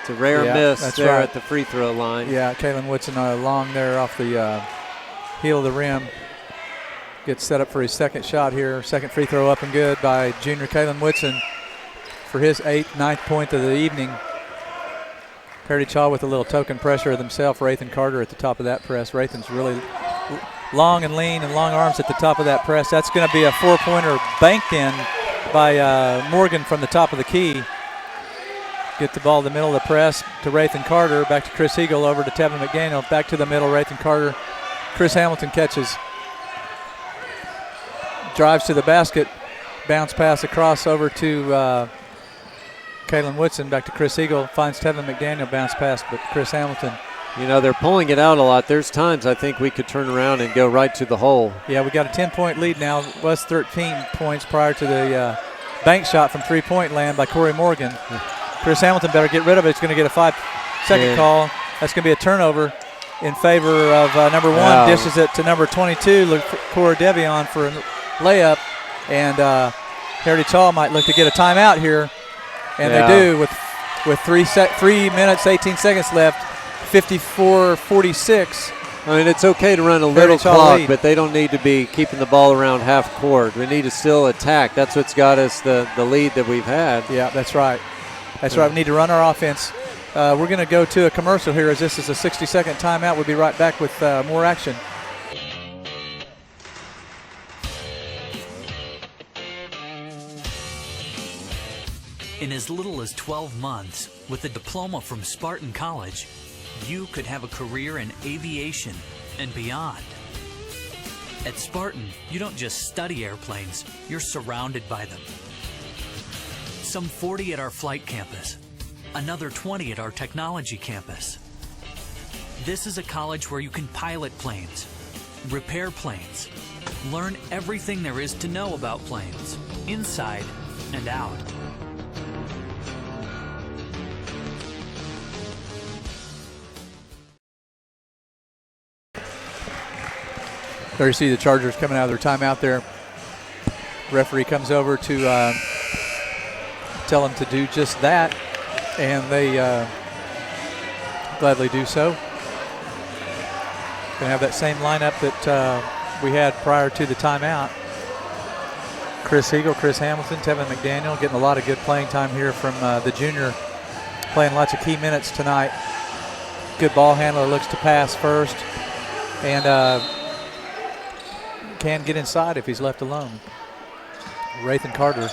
It's a rare miss there at the free throw line. Yeah, Kalen Woodson long there off the heel of the rim. Gets set up for his second shot here. Second free throw up and good by junior Kalen Woodson for his 9th point of the evening. Heritage Hall with a little token pressure of themselves. Rathan Carter at the top of that press. Rathan's really long and lean and long arms at the top of that press. That's going to be a 4-pointer banked in by Morgan from the top of the key. Get the ball in the middle of the press to Rathan Carter. Back to Chris Eagle, over to Tevin McDaniel. Back to the middle, Rathan Carter. Chris Hamilton catches. Drives to the basket. Bounce pass across over to Kalen Woodson. Back to Chris Eagle. Finds Tevin McDaniel. Bounce pass, but Chris Hamilton. You know, they're pulling it out a lot. There's times I think we could turn around and go right to the hole. Yeah, we got a 10-point lead now. It was 13 points prior to the bank shot from three-point land by Corey Morgan. Chris Hamilton better get rid of it. He's going to get a 5-second call. That's going to be a turnover in favor of number 1. Wow. Dishes it to number 22, Cora Devion, for a layup. And Heritage Hall might look to get a timeout here. And they do with 3 minutes, 18 seconds left, 54-46. I mean, it's okay to run a little clock, but they don't need to be keeping the ball around half court. We need to still attack. That's what's got us the lead that we've had. Yeah, that's right. That's right. We need to run our offense. We're going to go to a commercial here, as this is a 60-second timeout. We'll be right back with more action. In as little as 12 months, with a diploma from Spartan College, you could have a career in aviation and beyond. At Spartan, you don't just study airplanes, you're surrounded by them. Some 40 at our flight campus, another 20 at our technology campus. This is a college where you can pilot planes, repair planes, learn everything there is to know about planes, inside and out. There you see the Chargers coming out of their timeout there. Referee comes over to tell them to do just that, and they gladly do so. Going to have that same lineup that we had prior to the timeout. Chris Eagle, Chris Hamilton, Tevin McDaniel getting a lot of good playing time here from the junior, playing lots of key minutes tonight. Good ball handler, looks to pass first, and can get inside if he's left alone. Rathan Carter.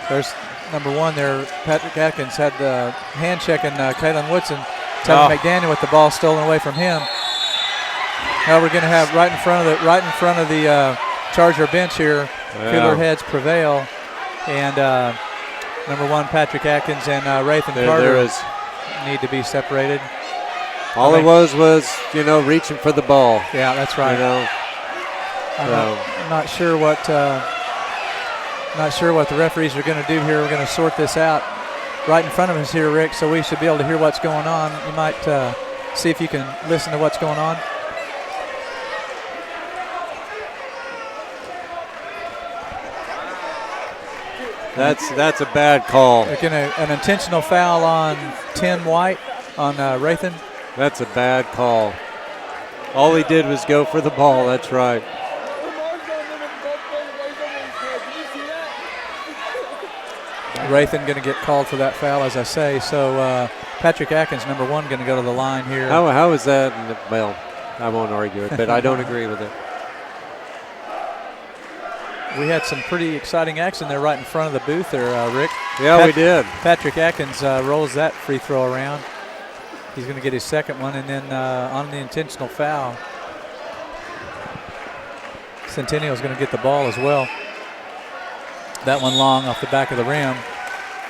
There's number 1 there. Patrick Atkins had the hand checking Kalen Woodson. Tevin McDaniel with the ball stolen away from him. Now we're going to have right in front of the Charger bench here. Cooler heads prevail, and number 1 Patrick Atkins and Rathan Carter need to be separated. All it was, you know, reaching for the ball. Yeah, that's right. You know, I'm not sure what the referees are going to do here. We're going to sort this out right in front of us here, Rick, so we should be able to hear what's going on. You might see if you can listen to what's going on. That's a bad call. An intentional foul on Tim White on Rathan. That's a bad call. All he did was go for the ball. That's right. Rathan going to get called for that foul, as I say. So Patrick Atkins, number 1, going to go to the line here. How is that? Well, I won't argue it, but I don't agree with it. We had some pretty exciting action there right in front of the booth there, Rick. Yeah, we did. Patrick Atkins rolls that free throw around. He's going to get his second one, and then on the intentional foul, Centennial is going to get the ball as well. That one long off the back of the rim.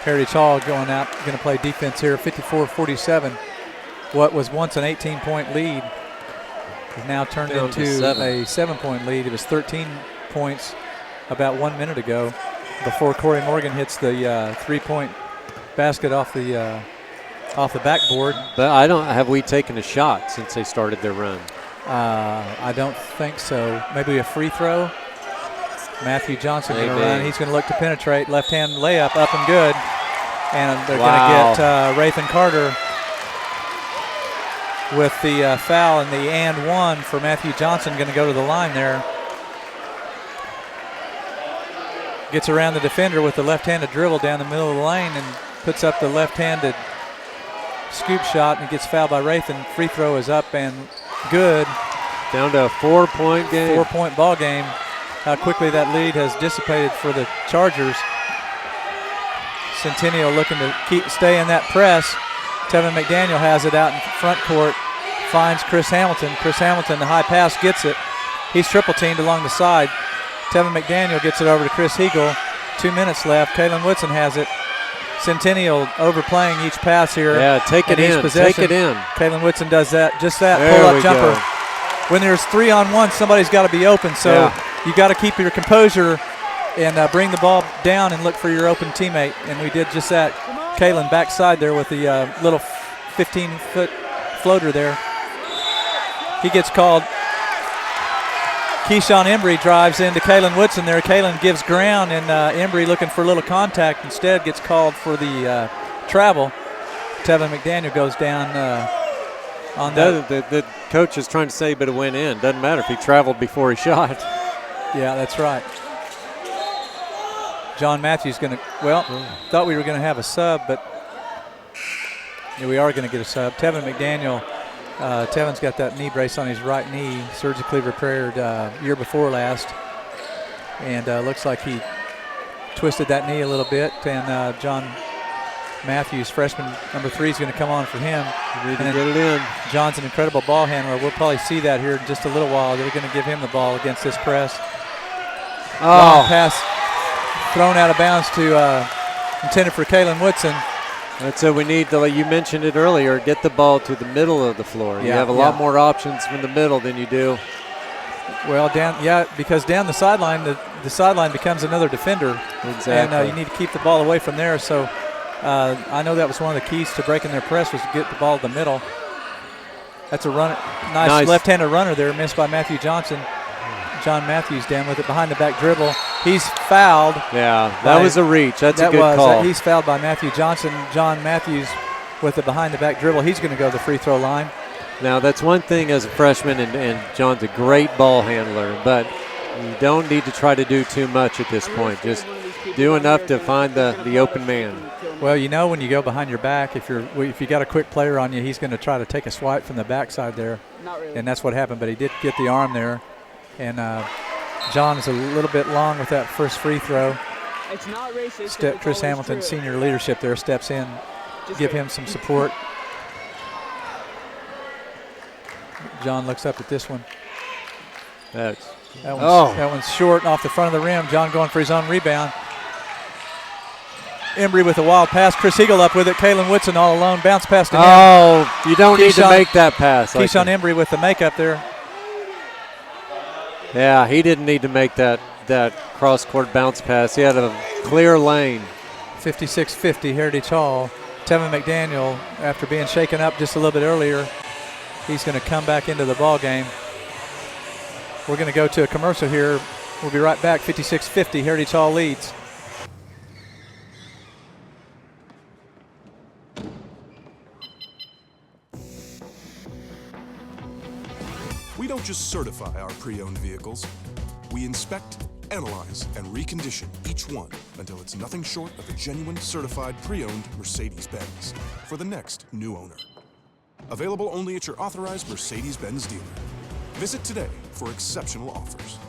Heritage Hall going out, going to play defense here, 54-47. What was once an 18-point lead is now turned into a 7-point lead. It was 13 points about 1 minute ago before Corey Morgan hits the 3-point basket off the backboard. But have we taken a shot since they started their run? I don't think so. Maybe a free throw. Matthew Johnson going to run. He's going to look to penetrate. Left-hand layup up and good. And they're going to get Rathan Carter with the foul, and the and one for Matthew Johnson going to go to the line there. Gets around the defender with the left-handed dribble down the middle of the lane and puts up the left-handed scoop shot, and gets fouled by Rathan. Free throw is up and good. Down to a 4-point game. 4-point ball game. How quickly that lead has dissipated for the Chargers. Centennial looking to stay in that press. Tevin McDaniel has it out in front court, finds Chris Hamilton. Chris Hamilton, the high pass, gets it. He's triple teamed along the side. Tevin McDaniel gets it over to Chris Hegel. 2 minutes left. Kalen Woodson has it. Centennial overplaying each pass here. Yeah, take it in. Take it in. Kalen Woodson does that. Just that there pull-up we jumper. Go. When there's 3-on-1, somebody's got to be open. So you got to keep your composure and bring the ball down and look for your open teammate. And we did just that. Kalen backside there with the little 15-foot floater there. He gets called. Keyshawn Embry drives into Kalen Woodson there. Kalen gives ground, and Embry looking for a little contact. Instead gets called for the travel. Tevin McDaniel goes down on that. The coach is trying to say, but it went in. Doesn't matter if he traveled before he shot. Yeah, that's right. John Matthews going to, thought we were going to have a sub, but we are going to get a sub. Tevin McDaniel, Tevin's got that knee brace on his right knee, surgically repaired year before last. And looks like he twisted that knee a little bit. And John Matthews, freshman number 3, is going to come on for him. You need to get it in. John's an incredible ball handler. We'll probably see that here in just a little while. They're going to give him the ball against this press. Long pass thrown out of bounds to intended for Kalen Woodson. That's what we need to, you mentioned it earlier, get the ball to the middle of the floor. You have a lot more options from the middle than you do. Well, because down the sideline, the sideline becomes another defender. Exactly. And you need to keep the ball away from there. So I know that was one of the keys to breaking their press was to get the ball to the middle. That's a run, nice left-handed runner there, missed by Matthew Johnson. John Matthews down with it behind the back dribble. He's fouled. Yeah, that was a reach. That's a good call. He's fouled by Matthew Johnson. John Matthews with it behind the back dribble. He's going to go to the free throw line. Now, that's one thing as a freshman, and John's a great ball handler, but you don't need to try to do too much at this point. Just do enough to find the open man. Well, you know when you go behind your back, if you got a quick player on you, he's going to try to take a swipe from the backside there. And that's what happened, but he did get the arm there. And John is a little bit long with that first free throw. It's not racist. Chris Hamilton, senior leadership there, steps in, give him some support. John looks up at this one. That one's short off the front of the rim. John going for his own rebound. Embry with a wild pass. Chris Hegel up with it. Kalen Woodson all alone. Bounce pass to him. Oh, you don't need to make that pass. Keyshawn Embry with the makeup there. Yeah, he didn't need to make that cross-court bounce pass. He had a clear lane. 56-50, Heritage Hall. Tevin McDaniel, after being shaken up just a little bit earlier, he's going to come back into the ball game. We're going to go to a commercial here. We'll be right back. 56-50, Heritage Hall leads. We don't just certify our pre-owned vehicles. We inspect, analyze, and recondition each one until it's nothing short of a genuine certified pre-owned Mercedes-Benz for the next new owner. Available only at your authorized Mercedes-Benz dealer. Visit today for exceptional offers.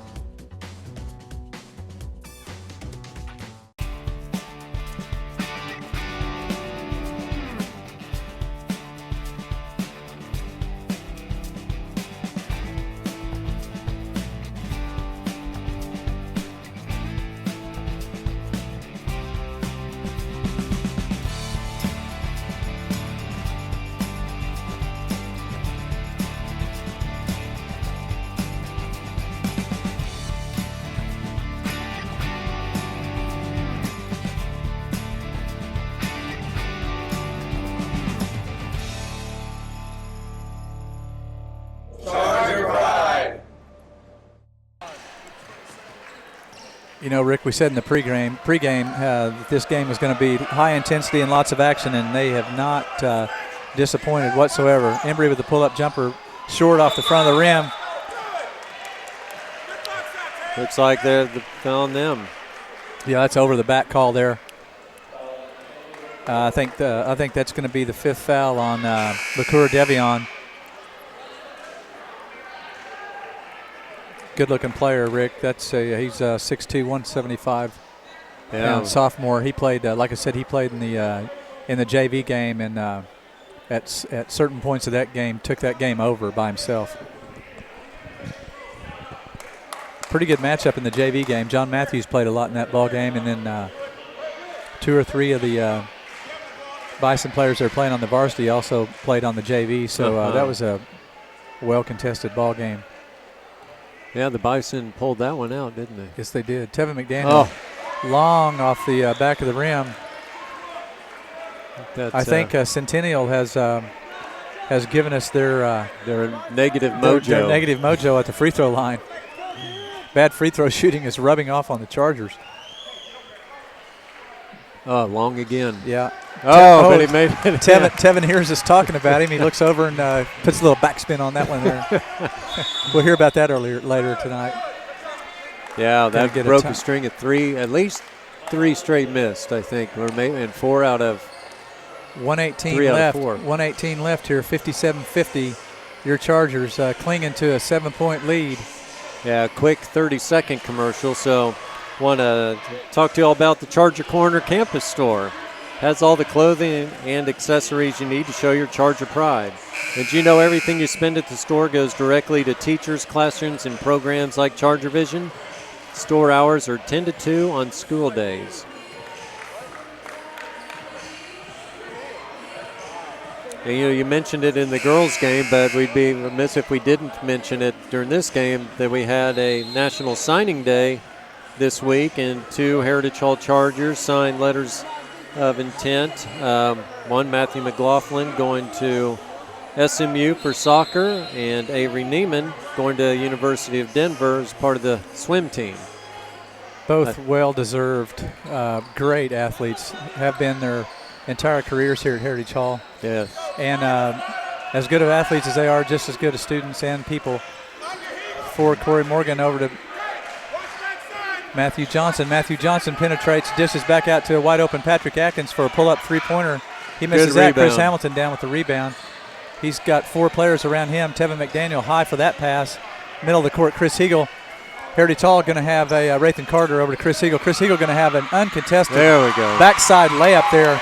You know, Rick, we said in the pregame that this game was going to be high intensity and lots of action, and they have not disappointed whatsoever. Embry with the pull-up jumper short off the front of the rim. Looks like they're on them. Yeah, that's over the back call there. I think that's going to be the 5th foul on Lacour Devion. Good-looking player, Rick. That's he's 6'2", 175. Yeah. And sophomore, he played. Like I said, he played in the JV game, and at certain points of that game, took that game over by himself. Pretty good matchup in the JV game. John Matthews played a lot in that ball game, and then 2 or 3 of the Bison players that are playing on the varsity also played on the JV. So that was a well-contested ball game. Yeah, the Bison pulled that one out, didn't they? Yes, they did. Tevin McDaniel, long off the back of the rim. I think Centennial has given us their negative mojo. Their negative mojo at the free throw line. Bad free throw shooting is rubbing off on the Chargers. Oh, long again. Yeah. But he made it. Tevin hears us talking about him. He looks over and puts a little backspin on that one there. We'll hear about that later tonight. Yeah, that broke a string of 3, at least 3 straight missed, I think, or maybe, and 4 out of 118 3 left. out of 4. 118 left here. 57-50. Your Chargers clinging to a 7-point lead. Yeah, quick 30-second commercial. So, want to talk to you all about the Charger Corner Campus Store. Has all the clothing and accessories you need to show your Charger pride. Did you know everything you spend at the store goes directly to teachers, classrooms, and programs like Charger Vision? Store hours are 10 to 2 on school days. And, you mentioned it in the girls' game, but we'd be remiss if we didn't mention it during this game that we had a National Signing Day this week, and 2 Heritage Hall Chargers signed letters of intent. One, Matthew McLaughlin, going to SMU for soccer, and Avery Neiman going to University of Denver as part of the swim team. Both well-deserved, great athletes, have been their entire careers here at Heritage Hall. Yes. And as good of athletes as they are, just as good as students and people. For Corey Morgan, over to Matthew Johnson. Matthew Johnson penetrates, dishes back out to a wide-open Patrick Atkins for a pull-up three-pointer. He misses that. Chris Hamilton down with the rebound. He's got 4 players around him. Tevin McDaniel high for that pass. Middle of the court, Chris Hegel. Heritage Hall going to have a Rathan Carter over to Chris Hegel. Chris Hegel going to have an uncontested backside layup there.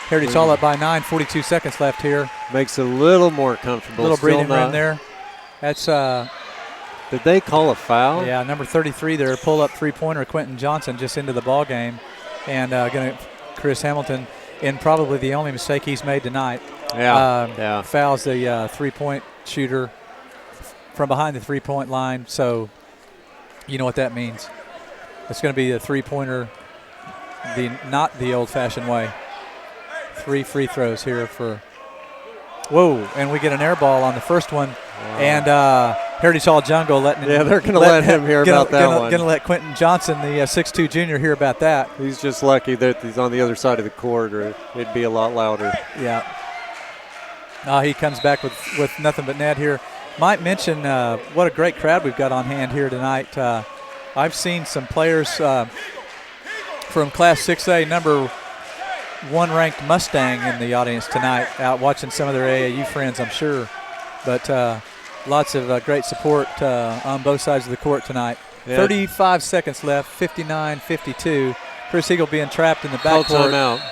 Heritage Hall up by 9, 42 seconds left here. Makes it a little more comfortable. A little breathing room there. That's did they call a foul? Yeah, number 33 there, pull-up three-pointer, Quentin Johnson just into the ball game. And going to Chris Hamilton in probably the only mistake he's made tonight. Fouls the three-point shooter from behind the three-point line. So you know what that means. It's going to be a three-pointer, not the old-fashioned way. 3 free throws here for – whoa, and we get an air ball on the first one. Wow. And Heritage Hall Jungle letting him – yeah, they're going to let him hear about that one. Going to let Quentin Johnson, the 6'2 junior, hear about that. He's just lucky that he's on the other side of the court, or it'd be a lot louder. Yeah. He comes back with nothing but net here. Might mention what a great crowd we've got on hand here tonight. I've seen some players from Class 6A, number 1 ranked Mustang in the audience tonight, out watching some of their AAU friends, I'm sure. But lots of great support on both sides of the court tonight. Yeah. 35 seconds left, 59-52. Chris Hegel being trapped in the backcourt. Timeout.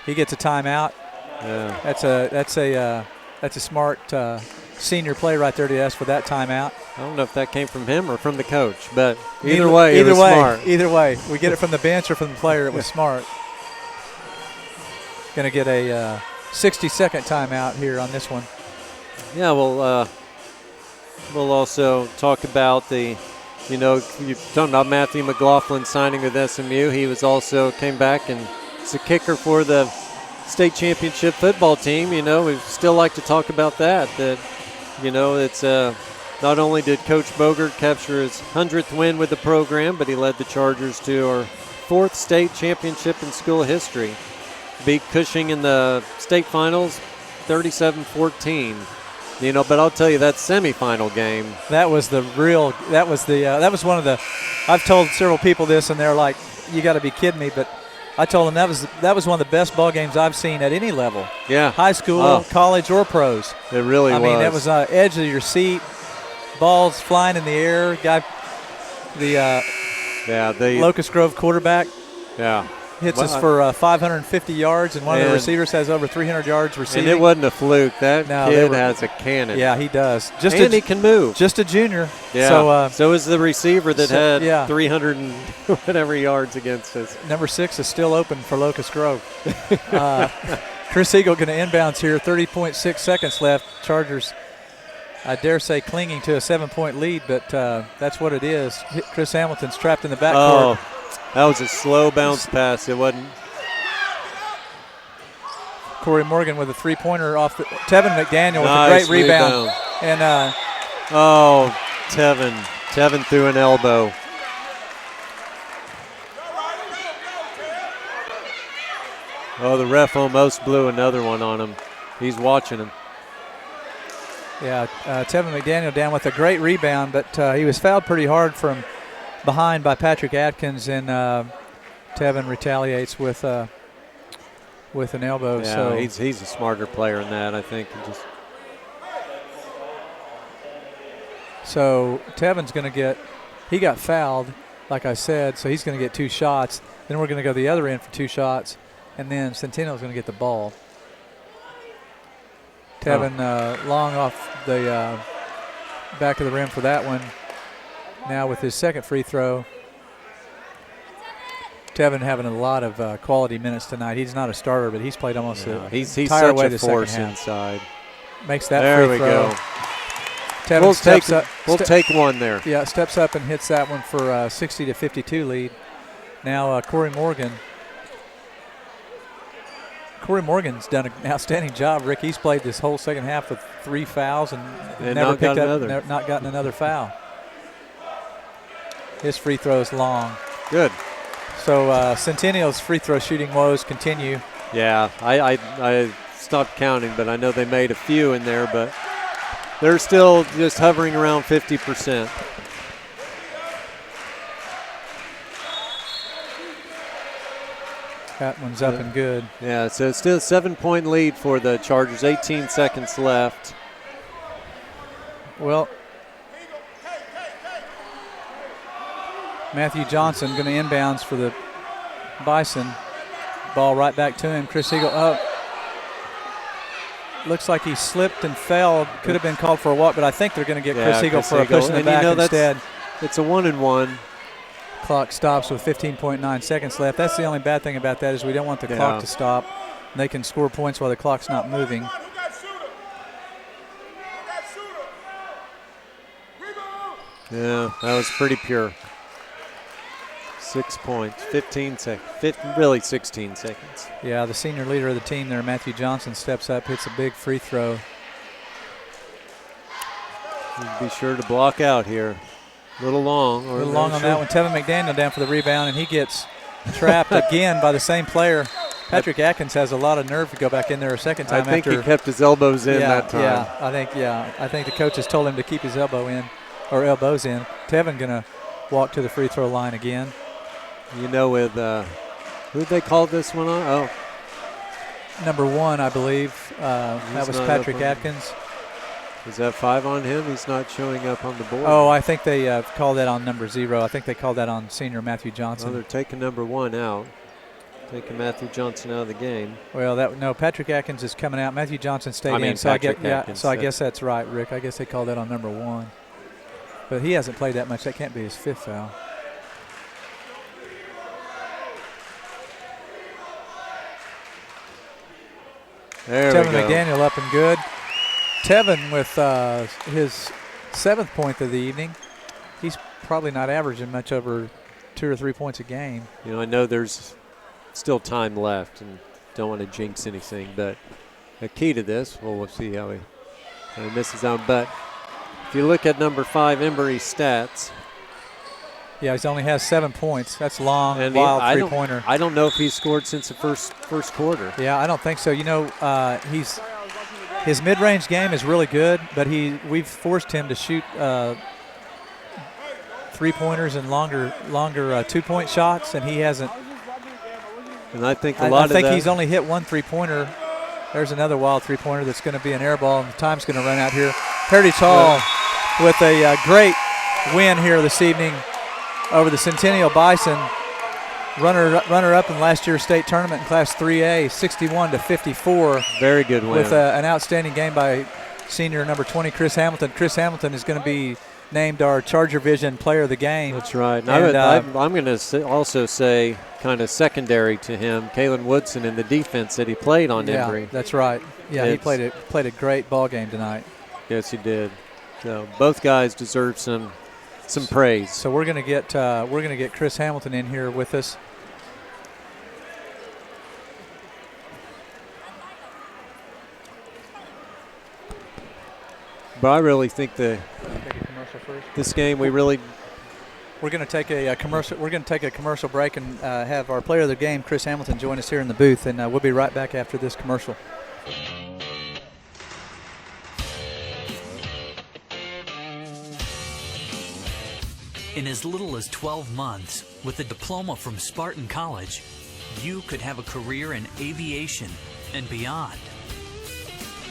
He gets a timeout. Yeah. That's a smart senior play right there to ask for that timeout. I don't know if that came from him or from the coach, but either way, it was smart. Either way, we get it from the bench or from the player. It was smart. Going to get a 60-second timeout here on this one. Yeah, well, we'll also talk about you're talking about Matthew McLaughlin signing with SMU. He came back and is a kicker for the state championship football team. We still like to talk about that. It's not only did Coach Bogert capture his 100th win with the program, but he led the Chargers to our 4th state championship in school history. Beat Cushing in the state finals 37-14. But I'll tell you, that semifinal game. That was one of the, I've told several people this and they're like, you got to be kidding me, but I told them that was one of the best ball games I've seen at any level. Yeah. High school, college, or pros. It really was. I mean, it was edge of your seat, balls flying in the air, guy the Locust Grove quarterback. Yeah. Hits us for 550 yards, and one of the receivers has over 300 yards receiving. And it wasn't a fluke. That kid has a cannon. Yeah, he does. And he can move. Just a junior. Yeah. So is the receiver that had 300 and whatever yards against us. Number 6 is still open for Locust Grove. Chris Eagle going to inbounds here. 30.6 seconds left. Chargers, I dare say, clinging to a 7-point lead, but that's what it is. Chris Hamilton's trapped in the backcourt. Oh. That was a slow bounce pass. It wasn't. Corey Morgan with a three-pointer off the Tevin McDaniel with a great rebound. And Tevin threw an elbow. Oh, the ref almost blew another one on him. He's watching him. Yeah, Tevin McDaniel down with a great rebound, but he was fouled pretty hard from behind by Patrick Atkins, and Tevin retaliates with an elbow. Yeah, so he's a smarter player than that, I think. So Tevin's going to he got fouled, like I said, so he's going to get 2 shots. Then we're going to go the other end for 2 shots, and then Centennial's going to get the ball. Tevin long off the back of the rim for that one. Now with his second free throw. Tevin having a lot of quality minutes tonight. He's not a starter, but he's played almost the entire way the force second half. Inside. Makes that there free throw. There we go. Tevin steps up. We'll take one there. Yeah, steps up and hits that one for a 60-52 lead. Now Corey Morgan. Corey Morgan's done an outstanding job, Rick. He's played this whole second half with 3 fouls and never picked up, not gotten another foul. His free throw is long. Good. So Centennial's free throw shooting woes continue. Yeah, I stopped counting, but I know they made a few in there, but they're still just hovering around 50%. That one's up and good. Yeah, so it's still a 7-point lead for the Chargers, 18 seconds left. Well, Matthew Johnson going to inbounds for the Bison. Ball right back to him. Chris Eagle up. Looks like he slipped and fell. Could have been called for a walk, but I think they're going to get Chris Eagle for a push in the back instead. It's a 1-and-1. Clock stops with 15.9 seconds left. That's the only bad thing about that is we don't want the clock to stop. They can score points while the clock's not moving. Yeah, that was pretty pure. 6 points, 15 seconds, really 16 seconds. Yeah, the senior leader of the team there, Matthew Johnson, steps up, hits a big free throw. Be sure to block out here. A little long. A little long on that one. Tevin McDaniel down for the rebound, and he gets trapped again by the same player. Patrick Atkins has a lot of nerve to go back in there a second time. I think he kept his elbows in that time. I think the coaches told him to keep his elbows in. Tevin going to walk to the free throw line again. You know, with who'd they call this one on? Oh, number 1, I believe. That was Patrick Atkins. Is that 5 on him? He's not showing up on the board. Oh, I think they called that on number 0. I think they called that on senior Matthew Johnson. Well, they're taking number 1 out. Taking Matthew Johnson out of the game. Well, Patrick Atkins is coming out. Matthew Johnson stayed in. So I guess that's right, Rick. I guess they called that on number 1. But he hasn't played that much. That can't be his 5th foul. Tevin McDaniel up and good. Tevin with his 7th point of the evening. He's probably not averaging much over 2 or 3 points a game. You know, I know there's still time left and don't want to jinx anything, but the key to this, we'll see how he misses out. But if you look at number 5, Embry's stats. Yeah, he only has 7 points. That's long, and wild three-pointer. I don't know if he's scored since the first quarter. Yeah, I don't think so. You know, his mid-range game is really good, but we've forced him to shoot three-pointers and longer 2-point shots, and he hasn't. And I think I think he's only hit 1 3-pointer. There's another wild three-pointer that's going to be an air ball, and the time's going to run out here. Heritage Hall with a great win here this evening over the Centennial Bison. Runner-up in last year's state tournament in Class 3A, 61-54. Very good win. With an outstanding game by senior number 20, Chris Hamilton. Chris Hamilton is going to be named our Charger Vision Player of the Game. That's right. And, I'm going to also say, kind of secondary to him, Kalen Woodson in the defense that he played on Embry. Yeah, that's right. Yeah, he played a great ball game tonight. Yes, he did. So both guys deserve some praise. So we're going to get Chris Hamilton in here with us. But I really think this game we're going to take a commercial. We're going to take a commercial break and have our player of the game, Chris Hamilton, join us here in the booth, and we'll be right back after this commercial. In as little as 12 months, with a diploma from Spartan College, you could have a career in aviation and beyond.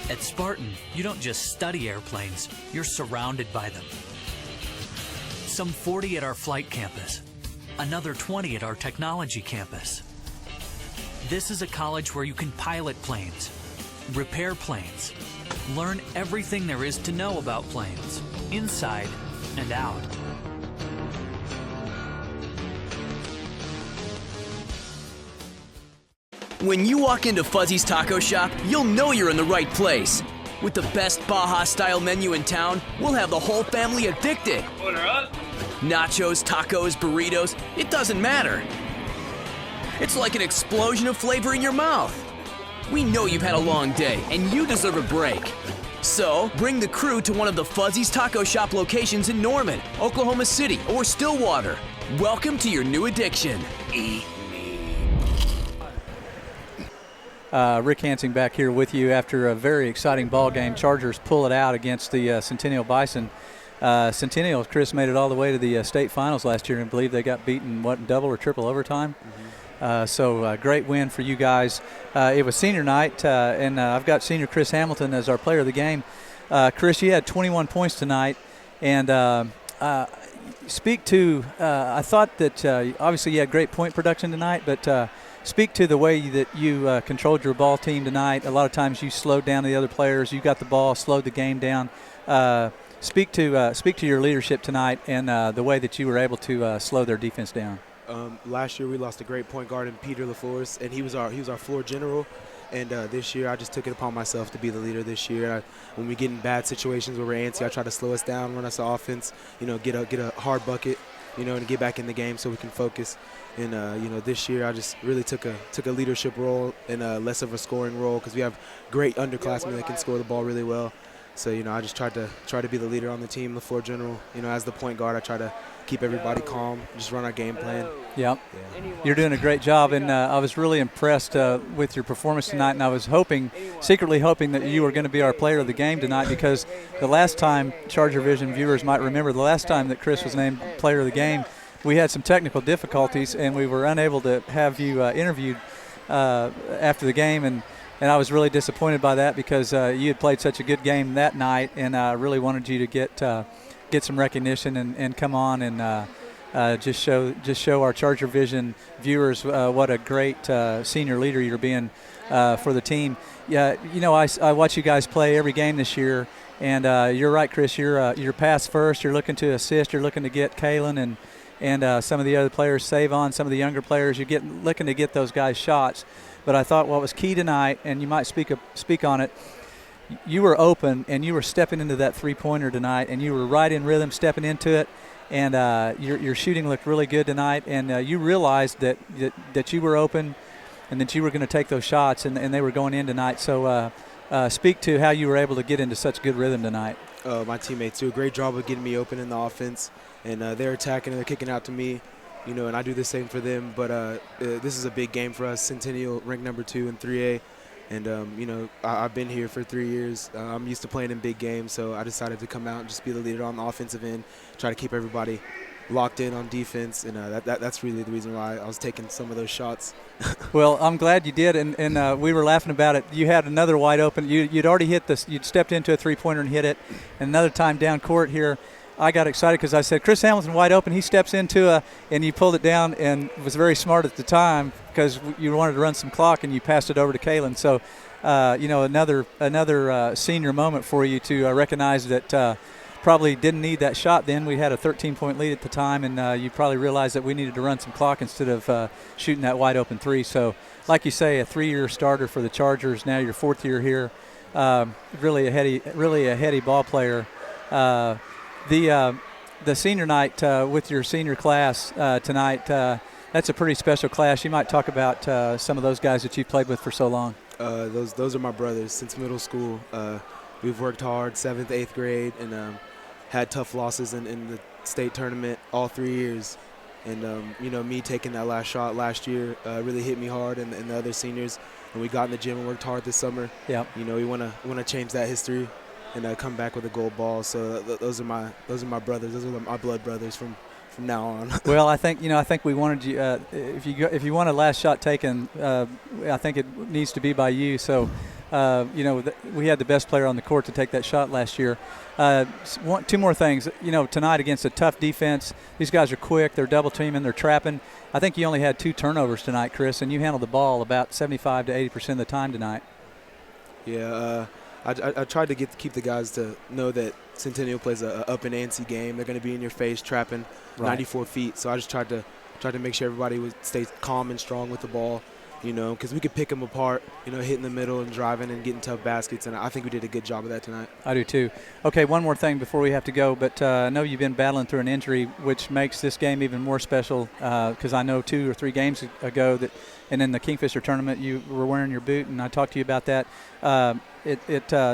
At Spartan, you don't just study airplanes, you're surrounded by them. Some 40 at our flight campus, another 20 at our technology campus. This is a college where you can pilot planes, repair planes, learn everything there is to know about planes, inside and out. When you walk into Fuzzy's Taco Shop, you'll know you're in the right place. With the best Baja-style menu in town, we'll have the whole family addicted. Order up. Nachos, tacos, burritos, it doesn't matter. It's like an explosion of flavor in your mouth. We know you've had a long day, and you deserve a break. So, bring the crew to one of the Fuzzy's Taco Shop locations in Norman, Oklahoma City, or Stillwater. Welcome to your new addiction. Eat. Rick Hansing back here with you after a very exciting ball game. Chargers pull it out against the Centennial Bison. Centennial, Chris, made it all the way to the state finals last year and believe they got beaten, in double or triple overtime? Mm-hmm. So great win for you guys. It was senior night, and I've got senior Chris Hamilton as our player of the game. Chris, you had 21 points tonight, and speak to, I thought that obviously you had great point production tonight, but speak to the way that you controlled your ball team tonight. A lot of times you slowed down the other players. You got the ball, slowed the game down. Speak to your leadership tonight and the way that you were able to slow their defense down. Last year we lost a great point guard in Peter LaForest, and he was our floor general. And this year I just took it upon myself to be the leader this year. When we get in bad situations where we're antsy, I try to slow us down, run us offense, get a hard bucket, and get back in the game so we can focus. And this year I just really took a leadership role and less of a scoring role because we have great underclassmen that can score the ball really well. So I just tried to be the leader on the team, the floor general. As the point guard, I try to keep everybody calm, just run our game plan. Yep. Yeah. You're doing a great job, and I was really impressed with your performance tonight, and I was secretly hoping that you were going to be our player of the game tonight, because the last time, Charger Vision viewers might remember, the last time that Chris was named player of the game, we had some technical difficulties, and we were unable to have you interviewed after the game, and I was really disappointed by that because you had played such a good game that night, and I really wanted you to get some recognition and come on and just show our Charger Vision viewers what a great senior leader you're being for the team. Yeah, I watch you guys play every game this year, and you're right, Chris. You're pass first. You're looking to assist. You're looking to get Kalen and some of the other players save on, some of the younger players. You're looking to get those guys shots. But I thought what was key tonight, and you might speak on it, you were open and you were stepping into that three-pointer tonight, and you were right in rhythm stepping into it, and your shooting looked really good tonight, and you realized that you were open and that you were going to take those shots, and they were going in tonight. So speak to how you were able to get into such good rhythm tonight. My teammates do a great job of getting me open in the offense, and they're attacking and they're kicking out to me. And I do the same for them. But this is a big game for us. Centennial ranked number 2 in 3A. And, I've been here for 3 years. I'm used to playing in big games, so I decided to come out and just be the leader on the offensive end, try to keep everybody locked in on defense. And that's really the reason why I was taking some of those shots. Well, I'm glad you did. And we were laughing about it. You had another wide open. You'd already hit this. You'd stepped into a three-pointer and hit it. And another time down court here, I got excited because I said, Chris Hamilton wide open. He steps into and you pulled it down and was very smart at the time because you wanted to run some clock and you passed it over to Kalen. So, another senior moment for you to recognize that probably didn't need that shot then. We had a 13-point lead at the time, and you probably realized that we needed to run some clock instead of shooting that wide open three. So, like you say, a 3-year starter for the Chargers. Now your 4th year here. Really a heady ball player. The senior night with your senior class tonight, that's a pretty special class. You might talk about some of those guys that you've played with for so long. Those are my brothers since middle school. We've worked hard 7th, 8th grade, and had tough losses in the state tournament all 3 years. And, me taking that last shot last year really hit me hard, and the other seniors. And we got in the gym and worked hard this summer. Yeah. We want to change that history and come back with a gold ball. So those are my brothers. Those are my blood brothers from now on. Well, I think we wanted you. If you want a last shot taken, I think it needs to be by you. So, we had the best player on the court to take that shot last year. 2 more things. Tonight against a tough defense, these guys are quick. They're double teaming. They're trapping. I think you only had 2 turnovers tonight, Chris, and you handled the ball about 75 to 80% of the time tonight. Yeah. I tried to keep the guys to know that Centennial plays a up and ante game. They're going to be in your face, trapping 94 feet. So I just tried to make sure everybody would stay calm and strong with the ball, because we could pick them apart, hitting the middle and driving and getting tough baskets. And I think we did a good job of that tonight. I do too. Okay, one more thing before we have to go. But I know you've been battling through an injury, which makes this game even more special. Because I know 2 or 3 games ago and in the Kingfisher tournament, you were wearing your boot, and I talked to you about that.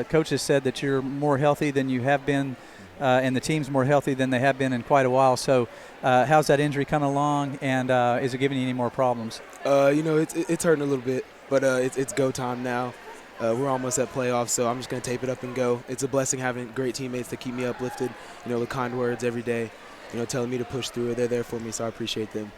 Coaches said that you're more healthy than you have been, and the team's more healthy than they have been in quite a while. So how's that injury coming along, and is it giving you any more problems? It's hurting a little bit, but it's go time now. We're almost at playoffs, so I'm just going to tape it up and go. It's a blessing having great teammates to keep me uplifted, with kind words every day, telling me to push through. They're there for me, so I appreciate them.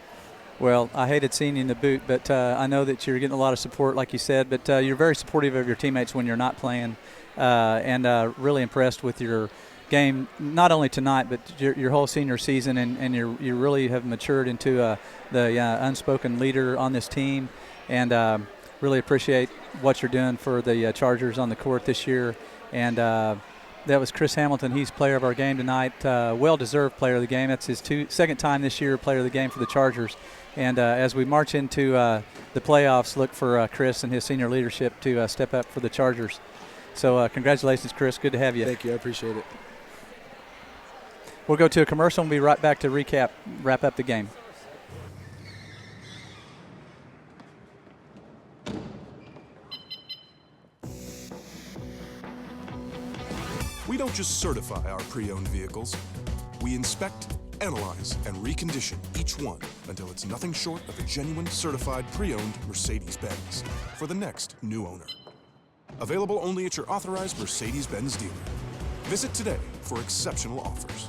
Well, I hated seeing you in the boot, but I know that you're getting a lot of support, like you said, but you're very supportive of your teammates when you're not playing, and really impressed with your game, not only tonight, but your whole senior season, and you really have matured into the unspoken leader on this team, and really appreciate what you're doing for the Chargers on the court this year. And that was Chris Hamilton. He's player of our game tonight, well-deserved player of the game. That's his second time this year player of the game for the Chargers. And as we march into the playoffs, look for Chris and his senior leadership to step up for the Chargers. So congratulations, Chris. Good to have you. Thank you. I appreciate it. We'll go to a commercial and be right back to wrap up the game. We don't just certify our pre-owned vehicles. We inspect, analyze, and recondition each one until it's nothing short of a genuine certified pre-owned Mercedes-Benz for the next new owner. Available only at your authorized Mercedes-Benz dealer. Visit today for exceptional offers.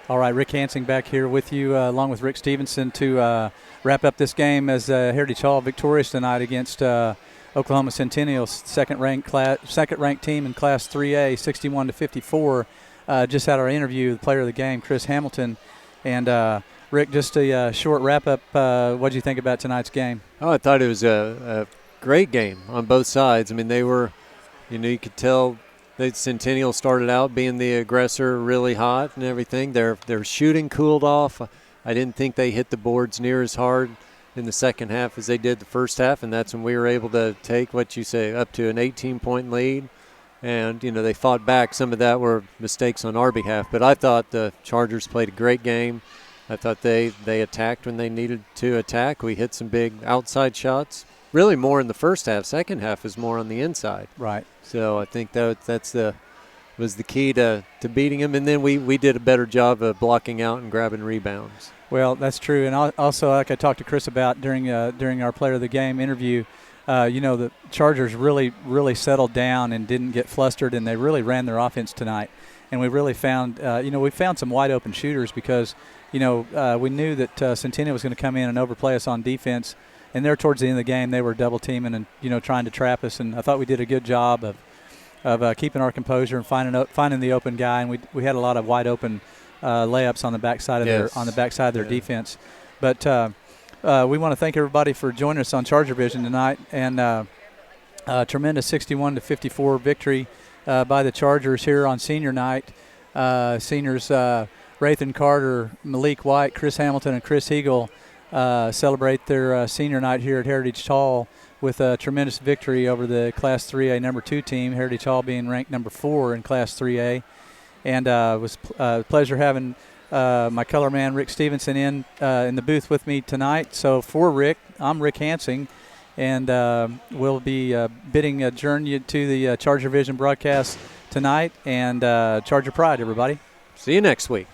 All right, Rick Hansing back here with you, along with Rick Stevenson, to wrap up this game as Heritage Hall victorious tonight against Oklahoma Centennial, second-ranked team in Class 3A, 61-54. Just had our interview with the player of the game, Chris Hamilton. And Rick, just a short wrap-up. What did you think about tonight's game? Oh, I thought it was a great game on both sides. I mean, they were, you could tell that Centennial started out being the aggressor, really hot and everything. Their shooting cooled off. I didn't think they hit the boards near as hard in the second half as they did the first half, and that's when we were able to take, what you say, up to an 18-point lead. And, they fought back. Some of that were mistakes on our behalf. But I thought the Chargers played a great game. I thought they attacked when they needed to attack. We hit some big outside shots. Really more in the first half. Second half is more on the inside. Right. So I think was the key to beating them. And then we did a better job of blocking out and grabbing rebounds. Well, that's true. And also, like I talked to Chris about during our Player of the Game interview, the Chargers really, really settled down and didn't get flustered, and they really ran their offense tonight. And we really found, we found some wide open shooters because, we knew that Centennial was going to come in and overplay us on defense. And there towards the end of the game, they were double teaming and, trying to trap us. And I thought we did a good job of keeping our composure and finding the open guy. And we had a lot of wide open layups on the backside of their defense. But we want to thank everybody for joining us on Charger Vision tonight, and a tremendous 61-54 victory by the Chargers here on senior night. Seniors Rathan Carter, Malik White, Chris Hamilton, and Chris Hegel celebrate their senior night here at Heritage Hall with a tremendous victory over the Class 3A number 2 team, Heritage Hall being ranked number 4 in Class 3A. And it was a pleasure having my color man Rick Stevenson in the booth with me tonight. So for Rick, I'm Rick Hansing, and we'll be bidding adjourn you to the Charger Vision broadcast tonight. And Charger Pride, everybody. See you next week.